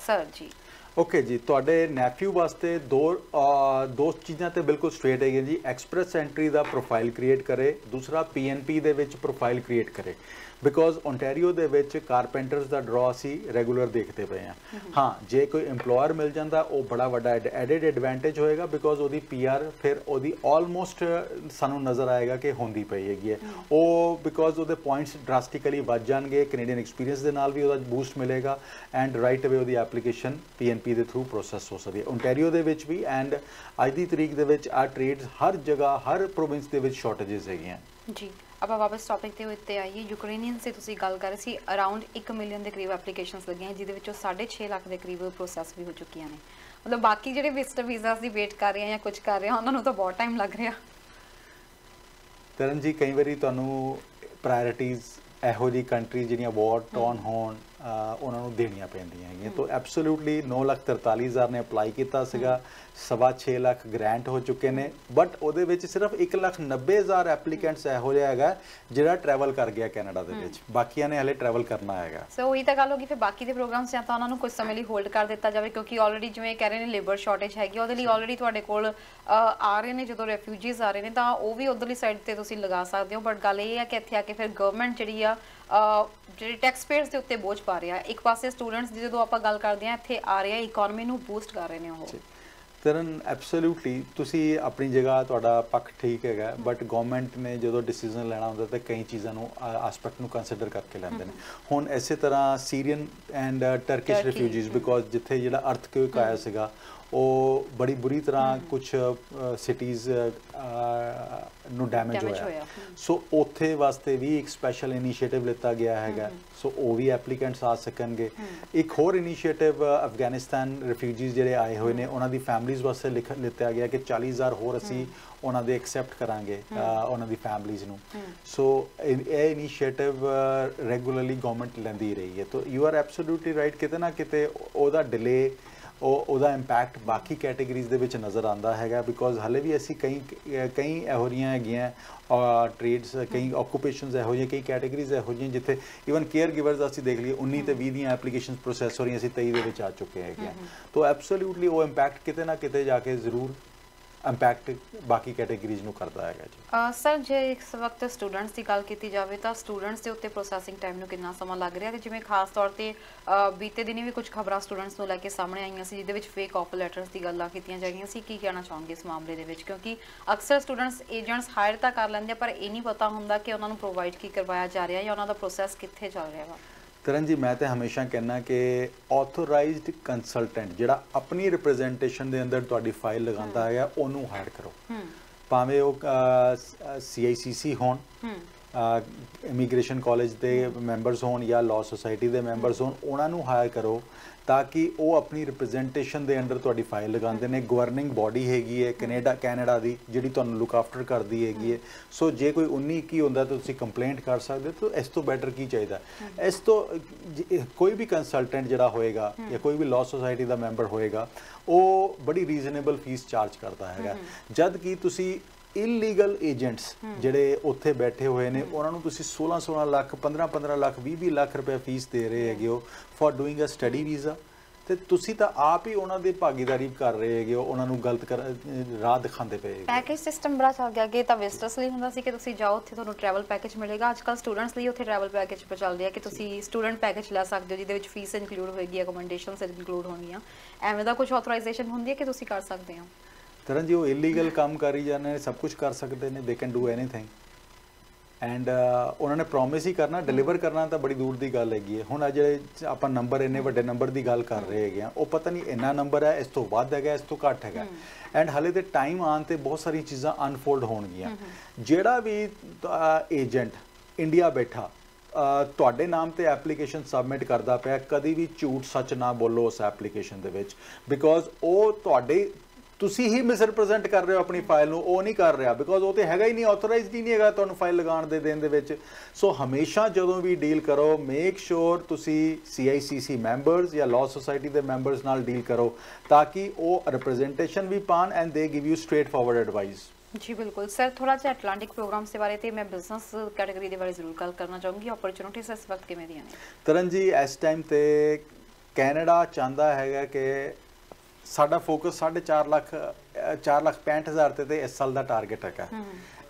ਸਰ ਜੀ। ਓਕੇ ਜੀ, ਤੁਹਾਡੇ ਨੈਫਿਊ ਵਾਸਤੇ ਦੋ ਚੀਜ਼ਾਂ ਤੇ ਬਿਲਕੁਲ ਸਟ੍ਰੇਟ ਹੈਗੀਆਂ ਜੀ। ਐਕਸਪ੍ਰੈਸ ਐਂਟਰੀ ਦਾ ਪ੍ਰੋਫਾਈਲ ਕ੍ਰੀਏਟ ਕਰੇ, ਦੂਸਰਾ ਪੀਐਨਪੀ ਦੇ ਵਿੱਚ ਪ੍ਰੋਫਾਈਲ ਕ੍ਰੀਏਟ ਕਰੇ ਬਿਕੋਜ਼ ਓਨਟਾਰੀਓ ਦੇ ਵਿੱਚ ਕਾਰਪੈਂਟਰਸ ਦਾ ਡਰਾ ਅਸੀਂ ਰੈਗੂਲਰ ਦੇਖਦੇ ਪਏ ਹਾਂ। ਹਾਂ, ਜੇ ਕੋਈ EMPLOYER ਮਿਲ ਜਾਂਦਾ ਉਹ ਬੜਾ ਵੱਡਾ ਐਡਿਡ ਐਡਵਾਂਟੇਜ ਹੋਏਗਾ ਬਿਕੋਜ਼ ਉਹਦੀ PR ਫਿਰ ਉਹਦੀ ਆਲਮੋਸਟ ਸਾਨੂੰ ਨਜ਼ਰ ਆਏਗਾ ਕਿ ਹੁੰਦੀ ਪਈ ਹੈਗੀ ਹੈ ਉਹ, ਬਿਕੋਜ਼ ਉਹਦੇ ਪੁਆਇੰਟਸ ਡਰਾਸਟਿਕਲੀ ਵੱਧ ਜਾਣਗੇ। ਕੈਨੇਡੀਅਨ ਐਕਸਪੀਰੀਅੰਸ ਦੇ ਨਾਲ ਵੀ ਉਹਦਾ ਬੂਸਟ ਮਿਲੇਗਾ ਐਂਡ ਰਾਈਟ ਅਵੇ ਉਹਦੀ ਐਪਲੀਕੇਸ਼ਨ PNP ਦੇ ਥਰੂ ਪ੍ਰੋਸੈਸ ਹੋ ਸਕਦੀ ਹੈ ਓਨਟਾਰੀਓ ਦੇ ਵਿੱਚ ਵੀ। ਐਂਡ ਅੱਜ ਦੀ ਤਰੀਕ ਦੇ ਵਿੱਚ ਆ ਟ੍ਰੇਡਸ ਹਰ ਜਗ੍ਹਾ ਹਰ ਪ੍ਰੋਵਿੰਸ ਦੇ ਵਿੱਚ ਸ਼ਾਰਟੇजेस ਹੈਗੀਆਂ ਜੀ। ਆਪਾਂ ਵਾਪਸ ਟੌਪਿਕ ਤੇ ਉੱਤੇ ਆਈਏ। ਯੂਕਰੇਨੀਅਨ ਸੇ ਤੁਸੀਂ ਗੱਲ ਕਰ ਰਹੇ ਸੀ, ਅਰਾਊਂਡ 1 ਮਿਲੀਅਨ ਦੇ ਕਰੀਬ ਐਪਲੀਕੇਸ਼ਨਸ ਲੱਗੀਆਂ, ਜਿਹਦੇ ਵਿੱਚੋਂ 6.5 ਲੱਖ ਦੇ ਕਰੀਬ ਪ੍ਰੋਸੈਸ ਵੀ ਹੋ ਚੁੱਕੀਆਂ ਨੇ। ਮਤਲਬ ਬਾਕੀ ਜਿਹੜੇ ਵਿਜ਼ਟਰ ਵੀਜ਼ਾਸ ਦੀ ਵੇਟ ਕਰ ਰਹੇ ਆ ਜਾਂ ਕੁਝ ਕਰ ਰਹੇ ਆ ਉਹਨਾਂ ਨੂੰ ਤਾਂ ਬਹੁਤ ਟਾਈਮ ਲੱਗ ਰਿਹਾ। ਤਰਨ ਜੀ, ਕਈ ਵਾਰੀ ਤੁਹਾਨੂੰ ਪ੍ਰਾਇੋਰਟੀਜ਼ ਇਹੋ ਜਿਹੀ ਕੰਟਰੀ ਜਿਹੜੀਆਂ ਵਾਰ ਟੌਨ ਹੋਣ ਉਹਨਾਂ ਨੂੰ ਦੇਣੀਆਂ ਪੈਂਦੀਆਂ ਹੈਗੀਆਂ। ਤਾਂ ਐਬਸੋਲੂਟਲੀ 9,43,000 ਨੇ ਅਪਲਾਈ ਕੀਤਾ ਸੀਗਾ, 6.25 ਲੱਖ ਗ੍ਰਾਂਟ ਹੋ ਚੁੱਕੇ ਨੇ, ਬਟ ਉਹਦੇ ਵਿੱਚ ਸਿਰਫ 1,90,000 ਐਪਲੀਕੈਂਟਸ ਇਹੋ ਜਿਹਾ ਹੈਗਾ ਜਿਹੜਾ ਟਰੈਵਲ ਕਰ ਗਿਆ ਕੈਨੇਡਾ ਦੇ ਵਿੱਚ, ਬਾਕੀਆਂ ਨੇ ਹਲੇ ਟਰੈਵਲ ਕਰਨਾ ਹੈਗਾ। ਸੋ ਉਹੀ ਤਾਂ ਗੱਲ ਹੋ ਗਈ, ਫਿਰ ਬਾਕੀ ਦੇ ਪ੍ਰੋਗਰਾਮਸ ਜਾਂ ਤਾਂ ਉਹਨਾਂ ਨੂੰ ਕੁਝ ਸਮੇਂ ਲਈ ਹੋਲਡ ਕਰ ਦਿੱਤਾ ਜਾਵੇ ਕਿਉਂਕਿ ਆਲਰੇਡੀ ਜਿਵੇਂ ਕਹਿ ਰਹੇ ਨੇ ਲੇਬਰ ਸ਼ਾਰਟੇਜ ਹੈਗੀ, ਉਹਦੇ ਲਈ ਆਲਰੇਡੀ ਤੁਹਾਡੇ ਕੋਲ ਆ ਰਹੇ ਨੇ, ਜਦੋਂ ਰੈਫਿਊਜੀਜ਼ ਆ ਰਹੇ ਨੇ ਤਾਂ ਉਹ ਵੀ ਉਧਰਲੀ ਸਾਈਡ ਤੇ ਤੁਸੀਂ ਲਗਾ ਸਕਦੇ ਹੋ। ਬਟ ਗੱਲ ਇਹ ਹੈ ਕਿ ਇੱਥੇ ਆ ਕੇ ਫਿਰ ਗਵਰਨਮੈਂਟ ਜਿਹੜੀ ਆ ਜਿਹੜੇ ਟੈਕਸ ਪੇਅਰਸ ਦੇ ਉੱਤੇ ਬੋਝ ਪਾ ਰਿਹਾ। ਇੱਕ ਪਾਸੇ ਸਟੂਡੈਂਟਸ ਦੀ ਜਦੋਂ ਆਪਾਂ ਗੱਲ ਕਰਦੇ ਹਾਂ ਇੱਥੇ ਆ ਰਿਹਾ, ਇਕਨੋਮੀ ਨੂੰ ਬੂਸਟ ਕਰ ਰਹੇ ਨੇ ਉਹ। ਤਰਨ, ਐਬਸੋਲੂਟਲੀ ਤੁਸੀਂ ਆਪਣੀ ਜਗ੍ਹਾ ਤੁਹਾਡਾ ਪੱਖ ਠੀਕ ਹੈਗਾ, ਬਟ ਗਵਰਨਮੈਂਟ ਨੇ ਜਦੋਂ ਡਿਸੀਜਨ ਲੈਣਾ ਹੁੰਦਾ ਤਾਂ ਕਈ ਚੀਜ਼ਾਂ ਨੂੰ ਐਸਪੈਕਟ ਨੂੰ ਕੰਸੀਡਰ ਕਰਕੇ ਲੈਂਦੇ ਨੇ। ਹੁਣ ਇਸੇ ਤਰ੍ਹਾਂ Syrian and Turkish refugees, because ਜਿੱਥੇ ਜਿਹੜਾ ਅਰਥਕੁਇਕ ਆਇਆ ਸੀਗਾ ਉਹ ਬੜੀ ਬੁਰੀ ਤਰ੍ਹਾਂ ਕੁਝ ਸਿਟੀਜ਼ ਨੂੰ ਡੈਮੇਜ ਹੋਇਆ। ਸੋ ਉੱਥੇ ਵਾਸਤੇ ਵੀ ਇੱਕ ਸਪੈਸ਼ਲ ਇਨੀਸ਼ੀਏਟਿਵ ਲਿੱਤਾ ਗਿਆ ਹੈਗਾ, ਸੋ ਉਹ ਵੀ ਐਪਲੀਕੈਂਟਸ ਆ ਸਕਣਗੇ। ਇੱਕ ਹੋਰ ਇਨੀਸ਼ੀਏਟਿਵ ਅਫਗਾਨਿਸਤਾਨ ਰਿਫਿਊਜੀਜ਼ ਜਿਹੜੇ ਆਏ ਹੋਏ ਨੇ ਉਹਨਾਂ ਦੀ ਫੈਮਲੀਜ਼ ਵਾਸਤੇ ਲਿੱਤਾ ਗਿਆ ਕਿ 40,000 ਹੋਰ ਅਸੀਂ ਉਹਨਾਂ ਦੇ ਐਕਸੈਪਟ ਕਰਾਂਗੇ ਉਹਨਾਂ ਦੀ ਫੈਮਲੀਜ਼ ਨੂੰ। ਸੋ ਇਹ ਇਨੀਸ਼ੀਏਟਿਵ ਰੈਗੂਲਰਲੀ ਗਵਰਨਮੈਂਟ ਲੈਂਦੀ ਰਹੀ ਹੈ। ਤਾਂ ਯੂ ਆਰ ਐਬਸੋਲੂਟਲੀ ਰਾਈਟ, ਕਿਤੇ ਨਾ ਕਿਤੇ ਉਹਦਾ ਡਿਲੇ ਉਹਦਾ ਇੰਪੈਕਟ ਬਾਕੀ ਕੈਟੇਗਰੀਜ਼ ਦੇ ਵਿੱਚ ਨਜ਼ਰ ਆਉਂਦਾ ਹੈਗਾ ਬਿਕੋਜ਼ ਹਲੇ ਵੀ ਅਸੀਂ ਕਈ ਇਹੋ ਜਿਹੀਆਂ ਹੈਗੀਆਂ ਟ੍ਰੇਡਸ ਕਈ ਆਕੂਪੇਸ਼ਨਸ ਇਹੋ ਜਿਹੀਆਂ ਕਈ ਕੈਟੇਗਰੀਜ਼ ਇਹੋ ਜਿਹੀਆਂ ਜਿੱਥੇ ਈਵਨ ਕੇਅਰ ਗਿਵਰਸ ਅਸੀਂ ਦੇਖ ਲਈਏ 19 ਤੇ 20 ਦੀਆਂ ਐਪਲੀਕੇਸ਼ਨਸ ਪ੍ਰੋਸੈਸ ਹੋ ਰਹੀਆਂ ਅਸੀਂ 23 ਦੇ ਵਿੱਚ ਆ ਚੁੱਕੇ ਹੈਗੇ ਆ ਤਾਂ ਐਬਸੋਲੂਟਲੀ ਉਹ ਇੰਪੈਕਟ ਕਿਤੇ ਨਾ ਕਿਤੇ ਜਾ ਕੇ ਜ਼ਰੂਰ ਇੰਪੈਕਟ ਬਾਕੀ ਕੈਟੇਗਰੀਜ਼ ਨੂੰ ਕਰਦਾ ਹੈਗਾ ਜੀ ਸਰ ਜੇ ਇਸ ਵਕਤ ਸਟੂਡੈਂਟਸ ਦੀ ਗੱਲ ਕੀਤੀ ਜਾਵੇ ਤਾਂ ਸਟੂਡੈਂਟਸ ਦੇ ਉੱਤੇ ਪ੍ਰੋਸੈਸਿੰਗ ਟਾਈਮ ਨੂੰ ਕਿੰਨਾ ਸਮਾਂ ਲੱਗ ਰਿਹਾ ਤੇ ਜਿਵੇਂ ਖਾਸ ਤੌਰ ਤੇ ਬੀਤੇ ਦਿਨੀ ਵੀ ਕੁਝ ਖਬਰਾਂ ਸਟੂਡੈਂਟਸ ਨੂੰ ਲੈ ਕੇ ਸਾਹਮਣੇ ਆਈਆਂ ਸੀ ਜਿਹਦੇ ਵਿੱਚ ਫੇਕ ਆਫਰ ਲੈਟਰਸ ਦੀ ਗੱਲਾਂ ਕੀਤੀਆਂ ਜਾਂਦੀਆਂ ਸੀ ਕੀ ਕਹਿਣਾ ਚਾਹੋਗੇ ਇਸ ਮਾਮਲੇ ਦੇ ਵਿੱਚ ਕਿਉਂਕਿ ਅਕਸਰ ਸਟੂਡੈਂਟਸ ਏਜੰਟਸ ਹਾਇਰ ਤਾਂ ਕਰ ਲੈਂਦੇ ਪਰ ਇਹ ਨਹੀਂ ਪਤਾ ਹੁੰਦਾ ਕਿ ਉਹਨਾਂ ਨੂੰ ਪ੍ਰੋਵਾਈਡ ਕੀ ਕਰਵਾਇਆ ਜਾ ਰਿਹਾ ਜਾਂ ਉਹਨਾਂ ਦਾ ਪ੍ਰੋਸੈਸ ਕਿੱਥੇ ਚੱਲ ਰਿਹਾ ਵਾ ਤਰਨ ਜੀ ਮੈਂ ਤਾਂ ਹਮੇਸ਼ਾ ਕਹਿੰਦਾ ਕਿ ਆਥੋਰਾਈਜ਼ਡ ਕੰਸਲਟੈਂਟ ਜਿਹੜਾ ਆਪਣੀ ਰਿਪਰੈਜ਼ੈਂਟੇਸ਼ਨ ਦੇ ਅੰਦਰ ਤੁਹਾਡੀ ਫਾਈਲ ਲਗਾਉਂਦਾ ਹੈਗਾ ਉਹਨੂੰ ਹਾਇਰ ਕਰੋ ਭਾਵੇਂ ਉਹ CICC ਹੋਣ ਇਮੀਗ੍ਰੇਸ਼ਨ ਕਾਲਜ ਦੇ ਮੈਂਬਰਸ ਹੋਣ ਜਾਂ ਲਾਅ ਸੁਸਾਇਟੀ ਦੇ ਮੈਂਬਰਸ ਹੋਣ ਉਹਨਾਂ ਨੂੰ ਹਾਇਰ ਕਰੋ ਤਾਂ ਕਿ ਉਹ ਆਪਣੀ ਰਿਪਰੈਜ਼ੈਂਟੇਸ਼ਨ ਦੇ ਅੰਡਰ ਤੁਹਾਡੀ ਫਾਈਲ ਲਗਾਉਂਦੇ ਨੇ ਗਵਰਨਿੰਗ ਬੋਡੀ ਹੈਗੀ ਹੈ ਕੈਨੇਡਾ ਦੀ ਜਿਹੜੀ ਤੁਹਾਨੂੰ ਲੁੱਕ ਆਫਟਰ ਕਰਦੀ ਹੈਗੀ ਹੈ ਸੋ ਜੇ ਕੋਈ 19-21 ਹੁੰਦਾ ਤਾਂ ਤੁਸੀਂ ਕੰਪਲੇਂਟ ਕਰ ਸਕਦੇ ਹੋ ਤਾਂ ਇਸ ਤੋਂ ਬੈਟਰ ਕੀ ਚਾਹੀਦਾ ਇਸ ਤੋਂ ਕੋਈ ਵੀ ਕੰਸਲਟੈਂਟ ਜਿਹੜਾ ਹੋਏਗਾ ਜਾਂ ਕੋਈ ਵੀ ਲਾਅ ਸੁਸਾਇਟੀ ਦਾ ਮੈਂਬਰ ਹੋਏਗਾ ਉਹ ਬੜੀ ਰੀਜ਼ਨੇਬਲ ਫੀਸ ਚਾਰਜ ਕਰਦਾ ਹੈਗਾ ਜਦ ਕਿ ਤੁਸੀਂ ਇਲੀਗਲ ਏਜੰਟਸ ਜਿਹੜੇ ਉੱਥੇ ਬੈਠੇ ਹੋਏ ਨੇ ਉਹਨਾਂ ਨੂੰ ਤੁਸੀਂ 16 ਲੱਖ 15 ਲੱਖ 20 ਲੱਖ ਰੁਪਏ ਫੀਸ ਦੇ ਰਹੇ ਹੈਗੇ ਹੋ for doing a study visa ਤੇ ਤੁਸੀਂ ਤਾਂ ਆਪ ਹੀ ਉਹਨਾਂ ਦੀ ਭਾਗੀਦਾਰੀ ਕਰ ਰਹੇ ਹੈਗੇ ਹੋ ਉਹਨਾਂ ਨੂੰ ਗਲਤ ਰਾਹ ਦਿਖਾਉਂਦੇ ਪਏ ਪੈਕੇਜ ਸਿਸਟਮ ਬੜਾ ਚੱਲ ਗਿਆ ਅੱਗੇ ਤਾਂ ਵਿਜ਼ਟਰਸ ਲਈ ਹੁੰਦਾ ਸੀ ਕਿ ਤੁਸੀਂ ਜਾਓ ਉੱਥੇ ਤੁਹਾਨੂੰ ਟਰੈਵਲ ਪੈਕੇਜ ਮਿਲੇਗਾ ਅੱਜਕੱਲ ਸਟੂਡੈਂਟਸ ਲਈ ਉੱਥੇ ਟਰੈਵਲ ਪੈਕੇਜ ਚੱਲ ਰਿਹਾ ਕਿ ਤੁਸੀਂ ਸਟੂਡੈਂਟ ਪੈਕੇਜ ਲੈ ਸਕਦੇ ਹੋ ਜਿਹਦੇ ਵਿੱਚ ਫੀਸ ਇਨਕਲੂਡ ਹੋਏਗੀ ਅਕੋਮੋਡੇਸ਼ਨਸ ਇਨਕਲੂਡ ਹੋਣਗੀਆਂ ਐਵੇਂ ਦਾ ਕੁਝ ਆਥੋਰਾਈਜ਼ੇਸ਼ਨ ਹੁੰਦੀ ਹੈ ਕਿ ਤੁਸੀਂ ਕਰ ਸਕਦੇ ਹੋ ਤਰਨ ਜੀ ਉਹ ਇਲੀਗਲ ਕੰਮ ਕਰੀ ਜਾਂਦੇ ਨੇ ਸਭ ਕੁਝ ਕਰ ਸਕਦੇ ਨੇ they can do anything and ਉਹਨਾਂ ਨੇ ਪ੍ਰੋਮਿਸ ਹੀ ਕਰਨਾ ਡਿਲੀਵਰ ਕਰਨਾ ਤਾਂ ਬੜੀ ਦੂਰ ਦੀ ਗੱਲ ਹੈਗੀ ਹੈ ਹੁਣ ਆ ਜਿਹੜੇ ਆਪਾਂ ਨੰਬਰ ਇੰਨੇ ਵੱਡੇ ਨੰਬਰ ਦੀ ਗੱਲ ਕਰ ਰਹੇ ਹੈਗੇ ਆ ਉਹ ਪਤਾ ਨਹੀਂ ਇੰਨਾ ਨੰਬਰ ਹੈ ਇਸ ਤੋਂ ਵੱਧ ਹੈਗਾ ਇਸ ਤੋਂ ਘੱਟ ਹੈਗਾ ਐਂਡ ਹਲੇ ਤੇ ਟਾਈਮ ਆਉਣ ਤੇ ਬਹੁਤ ਸਾਰੀ ਚੀਜ਼ਾਂ ਅਨਫੋਲਡ ਹੋਣਗੀਆਂ ਜਿਹੜਾ ਵੀ ਏਜੰਟ ਇੰਡੀਆ ਬੈਠਾ ਤੁਹਾਡੇ ਨਾਮ ਤੇ ਐਪਲੀਕੇਸ਼ਨ ਸਬਮਿਟ ਕਰਦਾ ਪਿਆ ਕਦੀ ਵੀ ਝੂਠ ਸੱਚ ਨਾ ਬੋਲੋ ਉਸ ਐਪਲੀਕੇਸ਼ਨ ਦੇ ਵਿੱਚ ਬਿਕੋਜ਼ ਉਹ ਤੁਹਾਡੇ ਤੁਸੀਂ ਹੀ ਮਿਸਰਿਪਰੈਜ਼ੈਂਟ ਕਰ ਰਹੇ ਹੋ ਆਪਣੀ ਫਾਈਲ ਨੂੰ ਉਹ ਨਹੀਂ ਕਰ ਰਿਹਾ ਬਿਕੋਜ਼ ਉਹ ਤੇ ਹੈਗਾ ਹੀ ਨਹੀਂ ਆਥੋਰਾਈਜ਼ਡ ਹੀ ਨਹੀਂ ਹੈਗਾ ਤੁਹਾਨੂੰ ਫਾਈਲ ਲਗਾਉਣ ਦੇ ਦੇਣ ਦੇ ਵਿੱਚ ਸੋ ਹਮੇਸ਼ਾ ਜਦੋਂ ਵੀ ਡੀਲ ਕਰੋ ਮੇਕ ਸ਼ੋਰ ਤੁਸੀਂ CICC ਮੈਂਬਰਸ ਜਾਂ ਲਾਅ ਸੁਸਾਇਟੀ ਦੇ ਮੈਂਬਰਸ ਨਾਲ ਡੀਲ ਕਰੋ ਤਾਂ ਕਿ ਉਹ ਰਿਪਰੈਜ਼ੈਂਟੇਸ਼ਨ ਵੀ ਪਾਣ and they give you straightforward advice जी बिल्कुल सर थोड़ा सा अटलांटिक प्रोग्राम्स के बारे ते मैं बिजनेस कैटेगरी के बारे जरूर गल करना चाहूँगी अपॉर्चुनिटीज इस वक्त किवें दियां ने तरन जी इस टाइम ते कैनेडा चाहता हैगा कि साडा फोकस 4.5 ਲੱਖ 4,65,000 ਤੇ ਇਸ ਸਾਲ ਦਾ ਟਾਰਗੇਟ ਹੈਗਾ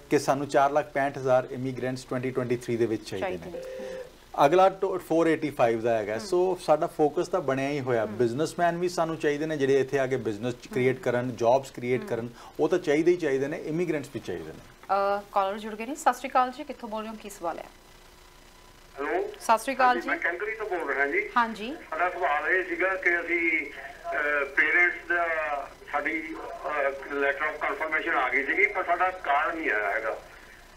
ਕਿ ਸਾਨੂੰ 4,65,000 ਇਮੀਗ੍ਰੈਂਟਸ 2023 ਦੇ ਵਿੱਚ ਚਾਹੀਦੇ ਨੇ ਅਗਲਾ 485 ਦਾ ਹੈਗਾ ਸੋ ਸਾਡਾ ਫੋਕਸ ਤਾਂ ਬਣਿਆ ਹੀ ਹੋਇਆ ਬਿਜ਼ਨਸਮੈਨ ਵੀ ਸਾਨੂੰ ਚਾਹੀਦੇ ਨੇ ਜਿਹੜੇ ਇੱਥੇ ਆ ਕੇ ਬਿਜ਼ਨਸ ਕ੍ਰੀਏਟ ਕਰਨ ਜੌਬਸ ਕ੍ਰੀਏਟ ਕਰਨ ਉਹ ਤਾਂ ਚਾਹੀਦੇ ਹੀ ਚਾਹੀਦੇ ਨੇ ਇਮੀਗ੍ਰੈਂਟਸ ਵੀ ਚਾਹੀਦੇ ਨੇ ਕਾਲਰ ਜੁੜ ਗਏ ਨੇ ਸਤਿ ਸ਼੍ਰੀ ਅਕਾਲ ਜੀ ਕਿੱਥੋਂ ਬੋਲ ਰਹੇ ਹੋ ਕੀ ਸਵਾਲ ਹੈ ਹੈਲੋ ਸਤਿ ਸ਼੍ਰੀ ਅਕਾਲ ਜੀ ਮੈਂ ਕੈਂਗਰੀ ਤੋਂ ਬੋਲ ਰਿਹਾ ਜੀ ਹਾਂਜੀ ਸਾਡਾ ਸਵਾਲ ਇਹ ਸੀਗਾ ਕਿ ਅਸੀਂ ਪੇਰੈਂਟਸ ਦਾ ਸਾਡੀ ਲੈਟਰ ਆਫ ਕਨਫਰਮੇਸ਼ਨ ਆ ਗਈ ਸੀਗੀ ਪਰ ਸਾਡਾ ਕਾਰਡ ਨਹੀਂ ਆਇਆ ਹੈਗਾ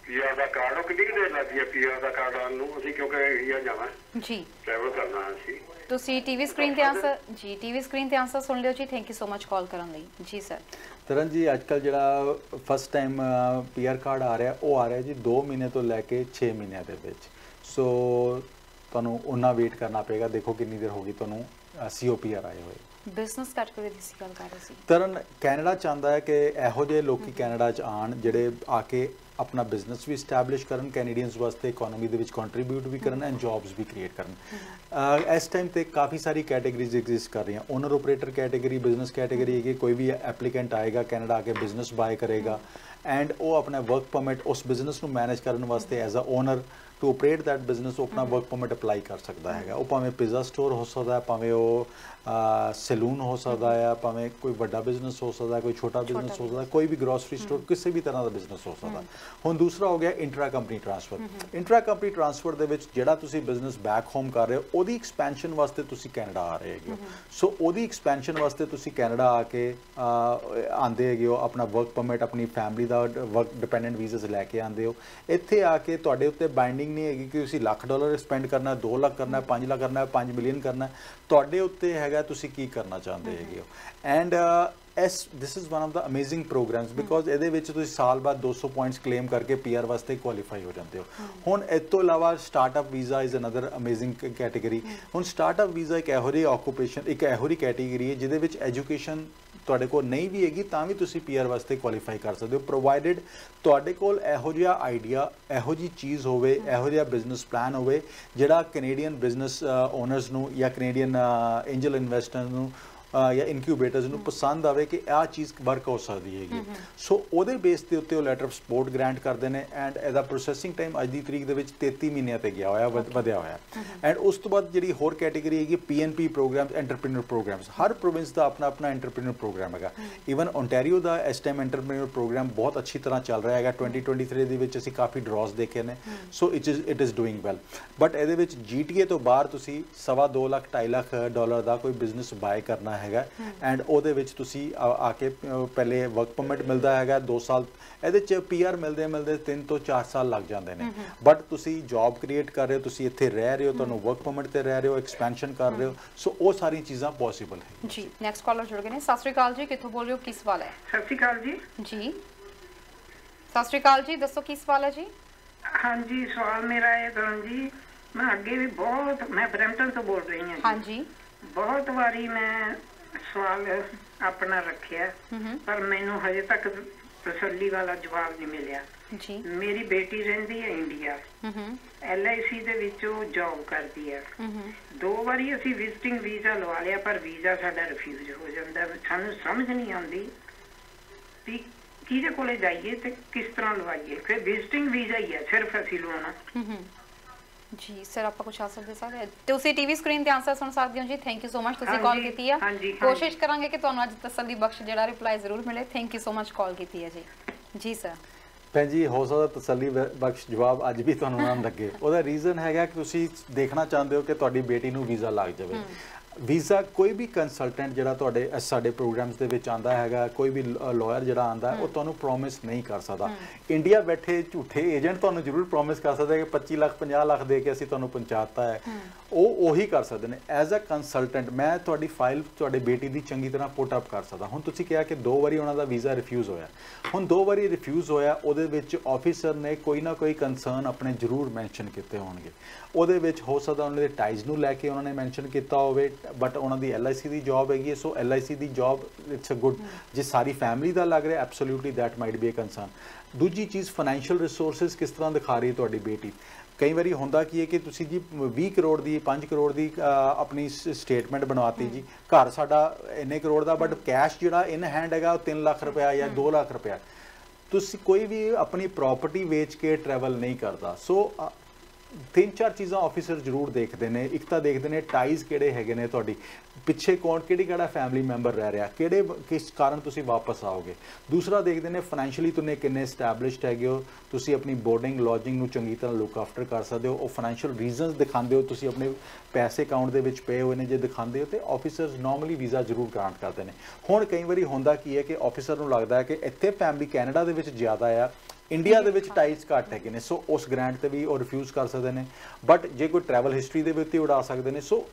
ਪੀਆਰ ਦਾ ਕਾਰਡ ਉਹ ਕਿੰਨੀ ਦੇਰ ਲੱਗਦੀ ਹੈ ਪੀਆਰ ਦਾ ਕਾਰਡ ਆਉਣ ਨੂੰ ਅਸੀਂ ਕਿਉਂਕਿ ਇੰਡੀਆ ਜਾਣਾ ਜੀ ਟਰੈਵਲ ਕਰਨਾ ਅਸੀਂ ਤੁਸੀਂ ਟੀਵੀ ਸਕਰੀਨ ਤੇ ਆਂਸਰ ਜੀ ਟੀਵੀ ਸਕਰੀਨ ਤੇ ਆਂਸਰ ਸੁਣ ਲਿਓ ਜੀ ਥੈਂਕ ਯੂ ਸੋ ਮਚ ਕਾਲ ਕਰਨ ਲਈ ਜੀ ਸਰ ਤਰਨ ਜੀ ਅੱਜਕੱਲ ਜਿਹੜਾ ਫਸਟ ਟਾਈਮ ਪੀਆਰ ਕਾਰਡ ਆ ਰਿਹਾ ਉਹ ਆ ਰਿਹਾ ਜੀ 2 ਮਹੀਨੇ ਤੋਂ ਲੈ ਕੇ 6 ਮਹੀਨਿਆਂ ਦੇ ਵਿੱਚ ਸੋ ਤੁਹਾਨੂੰ ਉਹਨਾਂ ਵੇਟ ਕਰਨਾ ਪਏਗਾ ਦੇਖੋ ਕਿੰਨੀ ਦੇਰ ਹੋਗੀ ਤੁਹਾਨੂੰ COPR ਆਏ ਹੋਏ ਬਿਜ਼ਨਸ ਕੈਟੇਗਰੀ ਦੀ ਸੀ ਗੱਲ ਕਰ ਰਹੇ ਸੀ ਤਰਨ ਕੈਨੇਡਾ ਚਾਹੁੰਦਾ ਹੈ ਕਿ ਇਹੋ ਜਿਹੇ ਲੋਕੀ ਕੈਨੇਡਾ 'ਚ ਆਣ ਜਿਹੜੇ ਆ ਕੇ ਆਪਣਾ ਬਿਜ਼ਨਸ ਵੀ ਸਟੈਬਲਿਸ਼ ਕਰਨ ਕੈਨੇਡੀਅਨਸ ਵਾਸਤੇ ਇਕਨੋਮੀ ਦੇ ਵਿੱਚ ਕੰਟਰੀਬਿਊਟ ਵੀ ਕਰਨ ਐਂਡ ਜੌਬਸ ਵੀ ਕ੍ਰੀਏਟ ਕਰਨ ਇਸ ਟਾਈਮ ਤੇ ਕਾਫੀ ਸਾਰੀ ਕੈਟੇਗਰੀਜ਼ ਐਗਜ਼ਿਸਟ ਕਰ ਰਹੀਆਂ owner operator category business category ਹੈਗੀ ਕੋਈ ਵੀ ਐਪਲੀਕੈਂਟ ਆਏਗਾ ਕੈਨੇਡਾ ਆ ਕੇ ਬਿਜ਼ਨਸ ਬਾਏ ਕਰੇਗਾ ਐਂਡ ਉਹ ਆਪਣਾ ਵਰਕ ਪਰਮਿਟ ਉਸ ਬਿਜ਼ਨਸ ਨੂੰ ਮੈਨੇਜ ਕਰਨ ਵਾਸਤੇ as a owner to operate that business ਉਹ ਆਪਣਾ ਵਰਕ ਪਰਮਿਟ ਅਪਲਾਈ ਕਰ ਸਕਦਾ ਹੈਗਾ ਉਹ ਭਾਵੇਂ ਪਿਜ਼ਾ ਸਟੋਰ ਹੋ ਸਕਦਾ ਹੈ ਭਾਵੇਂ ਉਹ ਸੈਲੂਨ ਹੋ ਸਕਦਾ ਹੈ ਭਾਵੇਂ ਕੋਈ ਵੱਡਾ ਬਿਜ਼ਨਸ ਹੋ ਸਕਦਾ ਕੋਈ ਛੋਟਾ ਬਿਜ਼ਨਸ ਹੋ ਸਕਦਾ ਕੋਈ ਵੀ ਗਰੋਸਰੀ ਸਟੋਰ ਕਿਸੇ ਵੀ ਤਰ੍ਹਾਂ ਦਾ ਬਿਜ਼ਨਸ ਹੋ ਸਕਦਾ ਹੁਣ ਦੂਸਰਾ ਹੋ ਗਿਆ ਇੰਟਰਾ ਕੰਪਨੀ ਟ੍ਰਾਂਸਫਰ ਦੇ ਵਿੱਚ ਜਿਹੜਾ ਤੁਸੀਂ ਬਿਜ਼ਨਸ ਬੈਕ ਹੋਮ ਕਰ ਰਹੇ ਹੋ ਉਹਦੀ ਐਕਸਪੈਂਸ਼ਨ ਵਾਸਤੇ ਤੁਸੀਂ ਕੈਨੇਡਾ ਆ ਰਹੇ ਹੈਗੇ ਸੋ ਉਹਦੀ ਐਕਸਪੈਂਸ਼ਨ ਵਾਸਤੇ ਤੁਸੀਂ ਕੈਨੇਡਾ ਆ ਕੇ ਆਂਦੇ ਹੈਗੇ ਹੋ ਆਪਣਾ ਵਰਕ ਪਰਮਿਟ ਆਪਣੀ ਫੈਮਿਲੀ ਦਾ ਵਰਕ ਡਿਪੈਂਡੈਂਟ ਵੀਜ਼ਾਸ ਲੈ ਕੇ ਆਂਦੇ ਹੋ ਇੱਥੇ ਆ ਕੇ ਤੁਹਾਡੇ ਉੱਤੇ ਬਾਈਂਡਿੰਗ ਨਹੀਂ ਹੈਗੀ ਕਿ ਤੁਸੀਂ $1,00,000 ਸਪੈਂਡ ਕਰਨਾ 2 ਲੱਖ ਕਰਨਾ 5 ਲੱਖ ਕਰਨਾ 5 ਮਿਲੀਅਨ ਕਰਨਾ ਤੁਹਾਡੇ ਉੱਤੇ ਹੈਗਾ ਤੁਸੀਂ ਕੀ ਕਰਨਾ ਚਾਹੁੰਦੇ ਹੈਗੇ ਹੋ and this is one of the amazing programmes because ਇਹਦੇ ਵਿੱਚ ਤੁਸੀਂ ਸਾਲ ਬਾਅਦ 200 ਪੁਆਇੰਟਸ ਕਲੇਮ ਕਰਕੇ ਪੀਆਰ ਵਾਸਤੇ ਕੁਆਲੀਫਾਈ ਹੋ ਜਾਂਦੇ ਹੋ। ਹੁਣ ਇਸ ਤੋਂ ਇਲਾਵਾ startup visa is another amazing category. ਹੁਣ ਸਟਾਰਟਅਪ ਵੀਜ਼ਾ ਇੱਕ ਇਹੋ ਜਿਹੀ ਆਕੂਪੇਸ਼ਨ, ਇੱਕ ਇਹੋ ਜਿਹੀ ਕੈਟੇਗਰੀ ਹੈ ਜਿਹਦੇ ਵਿੱਚ ਐਜੂਕੇਸ਼ਨ ਤੁਹਾਡੇ ਕੋਲ ਨਹੀਂ ਵੀ ਹੈਗੀ ਤਾਂ ਵੀ ਤੁਸੀਂ ਪੀਆਰ ਵਾਸਤੇ ਕੁਆਲੀਫਾਈ ਕਰ ਸਕਦੇ ਹੋ, ਪ੍ਰੋਵਾਈਡਡ ਤੁਹਾਡੇ ਕੋਲ ਇਹੋ ਜਿਹਾ ਆਈਡੀਆ, ਇਹੋ ਜਿਹੀ ਚੀਜ਼ ਹੋਵੇ, ਇਹੋ ਜਿਹਾ ਬਿਜ਼ਨਸ ਪਲਾਨ ਹੋਵੇ ਜਿਹੜਾ ਕੈਨੇਡੀਅਨ ਬਿਜ਼ਨਸ ਓਨਰਸ ਨੂੰ ਜਾਂ ਕੈਨੇਡੀਅਨ ਐਂਜਲ ਇਨਵੈਸਟਰਸ ਨੂੰ ਜਾਂ ਇਨਕਿਊਬੇਟਰਸ ਨੂੰ ਪਸੰਦ ਆਵੇ ਕਿ ਆਹ ਚੀਜ਼ ਵਰਕ ਹੋ ਸਕਦੀ ਹੈਗੀ। ਸੋ ਉਹਦੇ ਬੇਸ ਦੇ ਉੱਤੇ ਉਹ ਲੈਟਰ ਆਫ ਸਪੋਰਟ ਗ੍ਰਾਂਟ ਕਰਦੇ ਨੇ ਐਂਡ ਇਹਦਾ ਪ੍ਰੋਸੈਸਿੰਗ ਟਾਈਮ ਅੱਜ ਦੀ ਤਰੀਕ ਦੇ ਵਿੱਚ 33 ਮਹੀਨਿਆਂ ਤੇ ਗਿਆ ਹੋਇਆ, ਵਧਿਆ ਹੋਇਆ। ਐਂਡ ਉਸ ਤੋਂ ਬਾਅਦ ਜਿਹੜੀ ਹੋਰ ਕੈਟੇਗਰੀ ਹੈਗੀ ਪੀਐਨਪੀ ਪ੍ਰੋਗਰਾਮਸ, ਐਂਟਰਪ੍ਰੀਨਰ ਪ੍ਰੋਗਰਾਮਸ। ਹਰ ਪ੍ਰੋਵਿੰਸ ਦਾ ਆਪਣਾ ਆਪਣਾ ਐਂਟਰਪ੍ਰੀਨਰ ਪ੍ਰੋਗਰਾਮ ਹੈਗਾ। ਈਵਨ ਓਨਟਾਰੀਓ ਦਾ ਇਸ ਟਾਈਮ ਐਂਟਰਪ੍ਰੀਨਰ ਪ੍ਰੋਗਰਾਮ ਬਹੁਤ ਅੱਛੀ ਤਰ੍ਹਾਂ ਚੱਲ ਰਿਹਾ ਹੈਗਾ। 2023 ਦੇ ਵਿੱਚ ਅਸੀਂ ਕਾਫੀ ਡਰਾਸ ਦੇਖੇ ਨੇ, so it is doing well. But ਇਹਦੇ ਵਿੱਚ GTA ਤੋਂ ਬਾਹਰ ਤੁਸੀਂ $2.25 ਲੱਖ $2.5 ਲੱਖ ਦਾ ਕੋਈ ਬਿਜ਼ਨਸ ਬਾਏ ਕਰਨਾ ਹੈਗਾ ਐਂਡ ਉਹਦੇ ਵਿੱਚ ਤੁਸੀਂ ਆ ਕੇ ਪਹਿਲੇ ਵਰਕ ਪਰਮਿਟ ਮਿਲਦਾ ਹੈਗਾ 2 ਸਾਲ, ਇਹਦੇ 'ਚ PR ਮਿਲਦੇ 3 ਤੋਂ 4 ਸਾਲ ਲੱਗ ਜਾਂਦੇ ਨੇ। ਬਟ ਤੁਸੀਂ ਜੌਬ ਕ੍ਰੀਏਟ ਕਰ ਰਹੇ ਹੋ, ਤੁਸੀਂ ਇੱਥੇ ਰਹਿ ਰਹੇ ਹੋ, ਤੁਹਾਨੂੰ ਵਰਕ ਪਰਮਿਟ ਤੇ ਰਹਿ ਰਹੇ ਹੋ, ਐਕਸਪੈਂਸ਼ਨ ਕਰ ਰਹੇ ਹੋ, ਸੋ ਉਹ ਸਾਰੀਆਂ ਚੀਜ਼ਾਂ ਪੋਸੀਬਲ ਹੈ ਜੀ। ਨੈਕਸਟ ਕਾਲਰ ਜੁੜ ਗਏ ਨੇ। ਸਤਿ ਸ਼੍ਰੀ ਅਕਾਲ ਜੀ, ਕਿੱਥੋਂ ਬੋਲ ਰਹੇ ਹੋ, ਕੀ ਸਵਾਲ ਹੈ? ਸਤਿ ਸ਼੍ਰੀ ਅਕਾਲ ਜੀ। ਜੀ ਸਤਿ ਸ਼੍ਰੀ ਅਕਾਲ ਜੀ, ਦੱਸੋ ਕੀ ਸਵਾਲ ਹੈ ਜੀ? ਹਾਂਜੀ, ਸਵਾਲ ਮੇਰਾ ਇਹ ਕਰਨ ਜੀ, ਮੈਂ ਅੱਗੇ ਵੀ ਬਹੁਤ, ਮੈਂ ਬਰੈਂਪਟਨ ਤੋਂ ਬੋਲ ਰਹੀ ਹਾਂ। ਹਾਂਜੀ, ਬਹੁਤ ਵਾਰੀ ਮੈਂ ਸਵਾਲ ਆਪਣਾ ਰੱਖਿਆ ਪਰ ਮੈਨੂੰ ਹਜੇ ਤੱਕ ਤਸੱਲੀ ਵਾਲਾ ਜਵਾਬ ਨਹੀਂ ਮਿਲਿਆ ਜੀ। ਮੇਰੀ ਬੇਟੀ ਰਹਿੰਦੀ ਹੈ ਇੰਡੀਆ, LIC ਦੇ ਵਿੱਚ ਉਹ ਜੌਬ ਕਰਦੀ ਹੈ। 2 ਵਾਰੀ ਅਸੀਂ ਵਿਜ਼ਿਟਿੰਗ ਵੀਜ਼ਾ ਲਵਾ ਲਿਆ ਪਰ ਵੀਜ਼ਾ ਸਾਡਾ ਰਿਫਿਊਜ਼ ਹੋ ਜਾਂਦਾ। ਸਾਨੂੰ ਸਮਝ ਨਹੀਂ ਆਉਂਦੀ ਵੀ ਕਿਹਦੇ ਕੋਲੇ ਜਾਈਏ ਤੇ ਕਿਸ ਤਰ੍ਹਾਂ ਲਵਾਈਏ। ਫਿਰ ਵਿਜ਼ਿਟਿੰਗ ਵੀਜ਼ਾ ਹੀ ਹੈ ਸਿਰਫ ਅਸੀਂ ਲਵਾਉਣਾ। ਜੀ ਸਰ, ਆਪਾਂ ਕੁਝ ਆਨਸਰ ਦੇ ਸਕਦੇ ਹਾਂ? ਤੁਸੀਂ ਟੀਵੀ ਸਕਰੀਨ ਤੇ ਆਨਸਰ ਸੁਣ ਸਕਦੇ ਹੋ ਜੀ। ਥੈਂਕ ਯੂ ਸੋ ਮਚ, ਤੁਸੀਂ ਕਾਲ ਕੀਤੀ ਆ। ਕੋਸ਼ਿਸ਼ ਕਰਾਂਗੇ ਕਿ ਤੁਹਾਨੂੰ ਅੱਜ ਤਸੱਲੀ ਬਖਸ਼ ਜਿਹੜਾ ਰਿਪਲਾਈ ਜ਼ਰੂਰ ਮਿਲੇ। ਥੈਂਕ ਯੂ ਸੋ ਮਚ ਕਾਲ ਕੀਤੀ ਹੈ ਜੀ। ਜੀ ਸਰ। ਭੈਣ ਜੀ, ਹੋ ਸਕਦਾ ਤਸੱਲੀ ਬਖਸ਼ ਜਵਾਬ ਅੱਜ ਵੀ ਤੁਹਾਨੂੰ ਨਾ ਲੱਗੇ। ਉਹਦਾ ਰੀਜ਼ਨ ਹੈਗਾ ਕਿ ਤੁਸੀਂ ਦੇਖਣਾ ਚਾਹੁੰਦੇ ਹੋ ਕਿ ਤੁਹਾਡੀ ਬੇਟੀ ਨੂੰ ਵੀਜ਼ਾ ਲੱਗ ਜਾਵੇ। ਵੀਜ਼ਾ ਕੋਈ ਵੀ ਕੰਸਲਟੈਂਟ ਜਿਹੜਾ ਤੁਹਾਡੇ ਸਾਡੇ ਪ੍ਰੋਗਰਾਮਸ ਦੇ ਵਿੱਚ ਆਂਦਾ ਹੈਗਾ, ਕੋਈ ਵੀ ਲਾਇਰ ਜਿਹੜਾ ਆਂਦਾ ਉਹ ਤੁਹਾਨੂੰ ਪ੍ਰੋਮਿਸ ਨਹੀਂ ਕਰ ਸਕਦਾ। ਇੰਡੀਆ ਬੈਠੇ ਝੂਠੇ ਏਜੰਟ ਤੁਹਾਨੂੰ ਜ਼ਰੂਰ ਪ੍ਰੋਮਿਸ ਕਰ ਸਕਦੇ ਕਿ 25 ਲੱਖ 50 ਲੱਖ ਦੇ ਕੇ ਅਸੀਂ ਤੁਹਾਨੂੰ ਪਹੁੰਚਾਤਾ ਹੈ, ਉਹ ਉਹੀ ਕਰ ਸਕਦੇ ਨੇ। ਐਜ਼ ਅ ਕੰਸਲਟੈਂਟ ਮੈਂ ਤੁਹਾਡੀ ਫਾਈਲ ਤੁਹਾਡੇ ਬੇਟੀ ਦੀ ਚੰਗੀ ਤਰ੍ਹਾਂ ਪੁੱਟ ਅਪ ਕਰ ਸਕਦਾ। ਹੁਣ ਤੁਸੀਂ ਕਿਹਾ ਕਿ 2 ਵਾਰੀ ਉਹਨਾਂ ਦਾ ਵੀਜ਼ਾ ਰਿਫਿਊਜ਼ ਹੋਇਆ। ਹੁਣ 2 ਵਾਰੀ ਰਿਫਿਊਜ਼ ਹੋਇਆ, ਉਹਦੇ ਵਿੱਚ ਆਫਿਸਰ ਨੇ ਕੋਈ ਨਾ ਕੋਈ ਕੰਸਰਨ ਆਪਣੇ ਜ਼ਰੂਰ ਮੈਂਸ਼ਨ ਕੀਤੇ ਹੋਣਗੇ। ਉਹਦੇ ਵਿੱਚ ਹੋ ਸਕਦਾ ਉਹਨਾਂ ਦੇ ਟਾਈਜ਼ ਨੂੰ ਲੈ ਕੇ ਉਹਨਾਂ ਨੇ ਮੈਂਸ਼ਨ ਕੀਤਾ ਹੋਵੇ, ਬਟ ਉਹਨਾਂ ਦੀ LIC ਦੀ ਜੌਬ ਹੈਗੀ ਹੈ, ਸੋ LIC ਦੀ ਜੌਬ ਇਟਸ ਅ ਗੁੱਡ। ਜੇ ਸਾਰੀ ਫੈਮਿਲੀ ਦਾ ਲੱਗ ਰਿਹਾ, absolutely that might be a concern. ਦੂਜੀ ਚੀਜ਼, ਫਾਈਨੈਂਸ਼ੀਅਲ ਰਿਸੋਰਸਿਸ ਕਿਸ ਤਰ੍ਹਾਂ ਦਿਖਾ ਰਹੀ ਹੈ ਤੁਹਾਡੀ ਬੇਟੀ। ਕਈ ਵਾਰੀ ਹੁੰਦਾ ਕੀ ਹੈ ਕਿ ਤੁਸੀਂ ਜੀ 20 ਕਰੋੜ ਦੀ 5 ਕਰੋੜ ਦੀ ਆਪਣੀ ਸਟੇਟਮੈਂਟ ਬਣਵਾਤੀ ਜੀ, ਘਰ ਸਾਡਾ ਇੰਨੇ ਕਰੋੜ ਦਾ, ਬਟ ਕੈਸ਼ ਜਿਹੜਾ ਇਨ ਹੈਂਡ ਹੈਗਾ ਉਹ 3 ਲੱਖ ਰੁਪਇਆ ਜਾਂ 2 ਲੱਖ ਰੁਪਇਆ। ਤੁਸੀਂ ਕੋਈ ਵੀ ਆਪਣੀ ਪ੍ਰਾਪਰਟੀ ਵੇਚ ਕੇ ਟਰੈਵਲ ਨਹੀਂ ਕਰਦਾ। ਸੋ 3-4 ਚੀਜ਼ਾਂ ਆਫਿਸਰ ਜ਼ਰੂਰ ਦੇਖਦੇ ਨੇ। ਇੱਕ ਤਾਂ ਦੇਖਦੇ ਨੇ ਟਾਈਜ਼ ਕਿਹੜੇ ਹੈਗੇ ਨੇ ਤੁਹਾਡੀ, ਪਿੱਛੇ ਕੌਣ ਕਿਹੜਾ ਫੈਮਿਲੀ ਮੈਂਬਰ ਰਹਿ ਰਿਹਾ, ਕਿਸ ਕਾਰਨ ਤੁਸੀਂ ਵਾਪਸ ਆਓਗੇ। ਦੂਸਰਾ ਦੇਖਦੇ ਨੇ ਫਾਈਨੈਂਸ਼ੀਅਲੀ ਤੁਸੀਂ ਕਿੰਨੇ ਐਸਟੈਬਲਿਸ਼ਡ ਹੈਗੇ ਹੋ, ਤੁਸੀਂ ਆਪਣੀ ਬੋਰਡਿੰਗ ਲੌਜਿੰਗ ਨੂੰ ਚੰਗੀ ਤਰ੍ਹਾਂ ਲੁੱਕ ਆਫਟਰ ਕਰ ਸਕਦੇ ਹੋ। ਉਹ ਫਾਈਨੈਂਸ਼ੀਅਲ ਰੀਜ਼ਨਸ ਦਿਖਾਉਂਦੇ ਹੋ, ਤੁਸੀਂ ਆਪਣੇ ਪੈਸੇ ਅਕਾਊਂਟ ਦੇ ਵਿੱਚ ਪਏ ਹੋਏ ਨੇ ਜੇ ਦਿਖਾਉਂਦੇ ਹੋ, ਤੇ ਆਫਿਸਰਸ ਨਾਰਮਲੀ ਵੀਜ਼ਾ ਜ਼ਰੂਰ ਗ੍ਰਾਂਟ ਕਰਦੇ ਨੇ। ਹੁਣ ਕਈ ਵਾਰੀ ਹੁੰਦਾ ਕੀ ਹੈ ਕਿ ਆਫਿਸਰ ਨੂੰ ਲੱਗਦਾ ਹੈ ਕਿ ਇੱਥੇ ਫੈਮਿਲੀ ਕੈਨੇਡਾ ਦੇ ਵਿੱਚ ਜ਼ਿਆਦਾ ਆ, ਇੰਡੀਆ ਦੇ ਵਿੱਚ ਟਾਈਜ਼ ਘੱਟ ਹੈਗੇ ਨੇ, ਸੋ ਉਸ ਗ੍ਰਾਂਟ ਤੇ ਵੀ ਉਹ ਰਿਫਿਊਜ਼ ਕਰ ਸਕਦੇ ਨੇ। ਬਟ ਜੇ ਕੋਈ ਟਰੈਵਲ ਹਿਸਟਰੀ ਦੇ ਵਿੱਚ ਉਡਾ ਸਕਦੇ ਨੇ। ਸੋ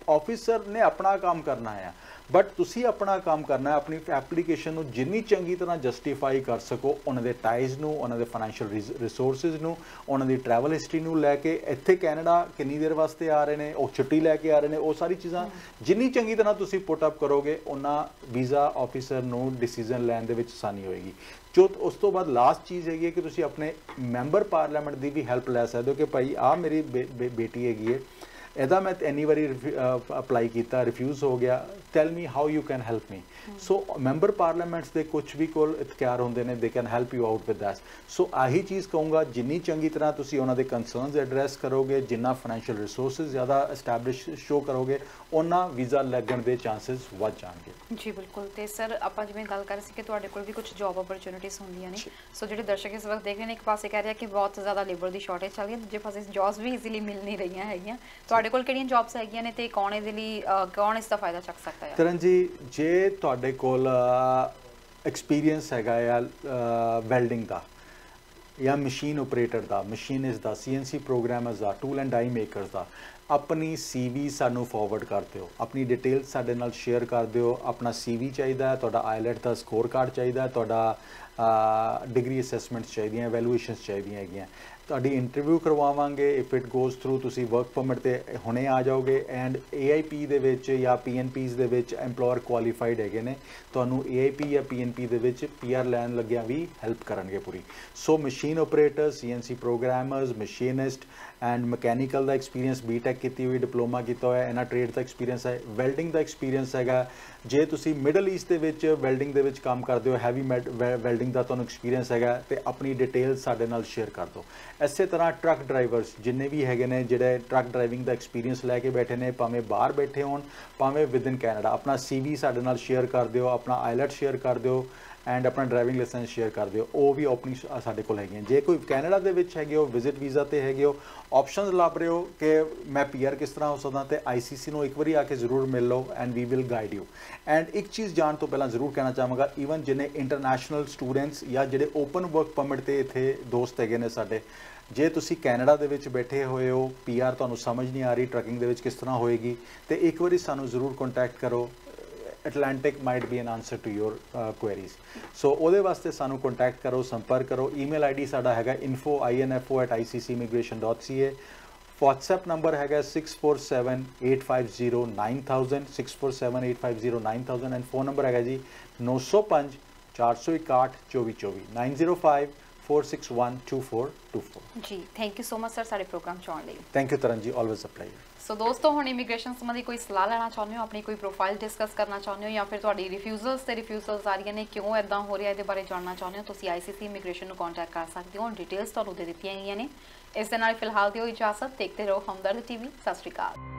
ਆਫਿਸਰ ਨੇ ਆਪਣਾ ਕੰਮ ਕਰਨਾ ਹੈ, ਬਟ ਤੁਸੀਂ ਆਪਣਾ ਕੰਮ ਕਰਨਾ ਹੈ। ਆਪਣੀ ਐਪਲੀਕੇਸ਼ਨ ਨੂੰ ਜਿੰਨੀ ਚੰਗੀ ਤਰ੍ਹਾਂ ਜਸਟੀਫਾਈ ਕਰ ਸਕੋ, ਉਹਨਾਂ ਦੇ ਟਾਈਜ਼ ਨੂੰ, ਉਹਨਾਂ ਦੇ ਫਾਈਨੈਂਸ਼ੀਅਲ ਰਿਸੋਰਸਿਸ ਨੂੰ, ਉਹਨਾਂ ਦੀ ਟਰੈਵਲ ਹਿਸਟਰੀ ਨੂੰ ਲੈ ਕੇ, ਇੱਥੇ ਕੈਨੇਡਾ ਕਿੰਨੀ ਦੇਰ ਵਾਸਤੇ ਆ ਰਹੇ ਨੇ, ਉਹ ਛੁੱਟੀ ਲੈ ਕੇ ਆ ਰਹੇ ਨੇ, ਉਹ ਸਾਰੀ ਚੀਜ਼ਾਂ ਜਿੰਨੀ ਚੰਗੀ ਤਰ੍ਹਾਂ ਤੁਸੀਂ ਪੁੱਟ ਅਪ ਕਰੋਗੇ, ਉਹਨਾਂ ਵੀਜ਼ਾ ਆਫਿਸਰ ਨੂੰ ਡਿਸੀਜਨ ਲੈਣ ਦੇ ਵਿੱਚ ਆਸਾਨੀ ਹੋਏਗੀ। ਜੋ ਉਸ ਤੋਂ ਬਾਅਦ ਲਾਸਟ ਚੀਜ਼ ਹੈਗੀ ਹੈ ਕਿ ਤੁਸੀਂ ਆਪਣੇ ਮੈਂਬਰ ਪਾਰਲੀਮੈਂਟ ਦੀ ਵੀ ਹੈਲਪ ਲੈ ਸਕਦੇ ਹੋ ਕਿ ਭਾਈ ਆਹ ਮੇਰੀ ਬੇਟੀ ਹੈਗੀ ਹੈ, ਇਹਦਾ ਮੈਂ ਇੰਨੀ ਵਾਰੀ ਅਪਲਾਈ ਕੀਤਾ, ਰਿਫਿਊਜ਼ ਹੋ ਗਿਆ, tell me how you can help me. So member parliaments ਦੇ ਕੁਝ ਵੀ ਕੋਲ ਇਖਤਿਆਰ ਹੁੰਦੇ ਨੇ, they can help you out with that. So ਆਹੀ ਚੀਜ਼ ਕਹੂੰਗਾ, ਜਿੰਨੀ ਚੰਗੀ ਤਰ੍ਹਾਂ ਤੁਸੀਂ ਉਹਨਾਂ ਦੇ ਕੰਸਰਨਸ ਐਡਰੈਸ ਕਰੋਗੇ, ਜਿੰਨਾ ਫਾਈਨੈਂਸ਼ੀਅਲ ਰਿਸੋਰਸਿਸ ਜ਼ਿਆਦਾ ਐਸਟੈਬਲਿਸ਼ ਸ਼ੋ ਕਰੋਗੇ, ਉਹਨਾਂ ਵੀਜ਼ਾ ਲੱਗਣ ਦੇ ਚਾਂਸਸ ਵੱਧ ਜਾਣਗੇ। ਜੀ ਬਿਲਕੁਲ। ਤੇ ਸਰ, ਆਪਾਂ ਜਿਵੇਂ ਗੱਲ ਕਰ ਰਹੇ ਸੀ ਕਿ ਤੁਹਾਡੇ ਕੋਲ ਵੀ ਕੁਝ ਜੌਬ ਓਪਰਚੁਨਿਟੀਜ਼ ਹੁੰਦੀਆਂ ਨੇ, ਸੋ ਜਿਹੜੇ ਦਰਸ਼ਕ ਇਸ ਵਕਤ ਦੇਖ ਰਹੇ ਨੇ, ਇੱਕ ਪਾਸੇ ਕਹਿ ਰਿਹਾ ਕਿ ਬਹੁਤ ਜ਼ਿਆਦਾ ਲੇਬਰ ਦੀ ਸ਼ਾਰਟੇਜ ਚੱਲ ਰਹੀ ਹੈ, ਦੂਜੇ ਪਾਸੇ ਜੌਬਸ ਵੀ ਈਜ਼ੀਲੀ ਮਿਲ ਨਹੀਂ ਰਹੀਆਂ ਹੈਗੀਆਂ। ਤੁਹਾਡੇ ਕੋਲ ਕਿਹੜੀਆਂ ਜੌਬਸ ਹੈਗੀਆਂ ਨੇ ਤੇ ਕੌਣ ਇਹਦੇ ਲਈ ਕੌਣ ਇਸ ਦਾ ਫਾਇਦਾ ਚੱਕ ਸਕਦਾ ਹੈ? ਤਰਨ ਜੀ, ਜੇ ਤੁਹਾਡੇ ਕੋਲ ਐਕਸਪੀਰੀਅੰਸ ਹੈਗਾ ਆ ਵੈਲਡਿੰਗ ਦਾ ਜਾਂ ਮਸ਼ੀਨ ਆਪਰੇਟਰ ਦਾ, ਮਸ਼ੀਨਿਸਟ ਦਾ, CNC ਪ੍ਰੋਗਰਾਮਰਸ ਦਾ, ਟੂਲ ਐਂਡ ਡਾਈ ਮੇਕਰਸ ਦਾ, अपनी CV सानू फॉरवर्ड कर दिओ, अपनी डिटेल साडे नाल शेयर कर दिओ। अपना CV चाहिदा है, तुहाडा IELTS दा स्कोर कार्ड चाहिदा है, तुहाडा डिग्री असैसमेंट्स चाहिदियां, वैल्यूएशनस चाहिदियां हैगियां। तुहाडी इंटरव्यू करवावांगे। इफ इट गोज़ थ्रू तुसी वर्क परमिट ते हुणे आ जाओगे। एंड AIP दे विच या PNPs दे विच एम्पलॉयर क्वालीफाइड हैगे ने, तुहानू AIP या PNP दे विच PR लैन लग्गिया भी हैल्प करनगे पूरी। So machine operator, CNC programmers, machinist and mechanical का एक्सपीरियंस, BTech की हुई, डिप्लोमा किया होया, इन्हां ट्रेड का एक्सपीरियंस है, वैल्डिंग का एक्सपीरियंस है। जे तुसी मिडल ईस्ट दे विच वैल्डिंग दे विच काम करते हो, हैवी वैल्डिंग का तुहानू एक्सपीरियंस है, तो अपनी डिटेल्स साडे नाल शेयर कर दो। इस तरह ट्रक ड्राइवर्स जिन्ने भी हैगे ने, जिहड़े ट्रक ड्राइविंग का एक्सपीरियंस लैके बैठे ने, भावें बाहर बैठे होण भावें विद इन कैनेडा, अपना CV साडे नाल शेयर कर दिओ, अपना IELTS शेयर कर दिओ एंड अपना ड्राइविंग लाइसेंस शेयर कर दिओ। वो भी ओपनिंग साडे कोल हैगियां। जे कोई कैनेडा दे विच हैगे हो, विजिट वीज़ा ते हैगे हो, ऑप्शनस लभ रहे हो कि मैं PR किस तरह हो सकदा, तो ICC नूं एक बारी आके जरूर मिल लो and we will guide you. And एक चीज़ जान तो पहला जरूर कहना चाहांगा, ईवन जिन्हें इंटरनैशनल स्टूडेंट्स या जिहड़े ओपन वर्क परमिट ते इत्थे दोस्त हैगे ने साडे, जे तुसी कैनेडा दे विच बैठे हुए हो, PR तुहानूं समझ नहीं आ रही ट्रकिंग दे विच किस तरह होएगी, तो एक बारी सानूं जरूर कॉन्टैक्ट करो। Atlantic might be an answer to your queries. So ਉਹਦੇ ਵਾਸਤੇ ਸਾਨੂੰ ਕੰਟੈਕਟ ਕਰੋ, ਸੰਪਰਕ ਕਰੋ। ਈਮੇਲ ID ਸਾਡਾ ਹੈਗਾ info@iccimmigration.ca। WhatsApp ਨੰਬਰ ਹੈਗਾ 6478509000 6478509000 ਐਂਡ ਫੋਨ ਨੰਬਰ ਹੈਗਾ ਜੀ 905 461 2424 905 4612424। ਜੀ thank you so much sir ਸਾਡੇ ਪ੍ਰੋਗਰਾਮ ਚ ਆਉਣ ਲਈ। ਥੈਂਕ ਯੂ ਤਰਨ ਜੀ, ਆਲਵੇਜ਼ ਅ ਪਲੇਜ਼ਰ। ਸੋ ਦੋਸਤੋ, ਹੁਣ ਇਮੀਗ੍ਰੇਸ਼ਨ ਸੰਬੰਧੀ ਕੋਈ ਸਲਾਹ ਲੈਣਾ ਚਾਹੁੰਦੇ ਹੋ, ਆਪਣੀ ਕੋਈ ਪ੍ਰੋਫਾਈਲ ਡਿਸਕਸ ਕਰਨਾ ਚਾਹੁੰਦੇ ਹੋ, ਜਾਂ ਫਿਰ ਤੁਹਾਡੀ ਰਿਫਿਊਜ਼ਲਸ ਆ ਰਹੀਆਂ ਨੇ, ਕਿਉਂ ਇਦਾਂ ਹੋ ਰਿਹਾ, ਇਹਦੇ ਬਾਰੇ ਜਾਣਨਾ ਚਾਹੁੰਦੇ ਹੋ, ਤੁਸੀਂ ICC ਇਮੀਗ੍ਰੇਸ਼ਨ ਨੂੰ ਕੰਟੈਕਟ ਕਰ ਸਕਦੇ ਹੋ। ਡਿਟੇਲਸ ਤੁਹਾਨੂੰ ਦੇ ਦਿੱਤੀਆਂ ਗਈਆਂ ਨੇ। ਇਸ ਦੇ ਨਾਲ ਫਿਲਹਾਲ ਦਿਓ ਇਜਾਜ਼ਤ। ਦੇਖਦੇ ਰਹੋ ਹਮਦਰਦ TV। ਸਤਿ ਸ਼੍ਰੀ ਅਕਾਲ।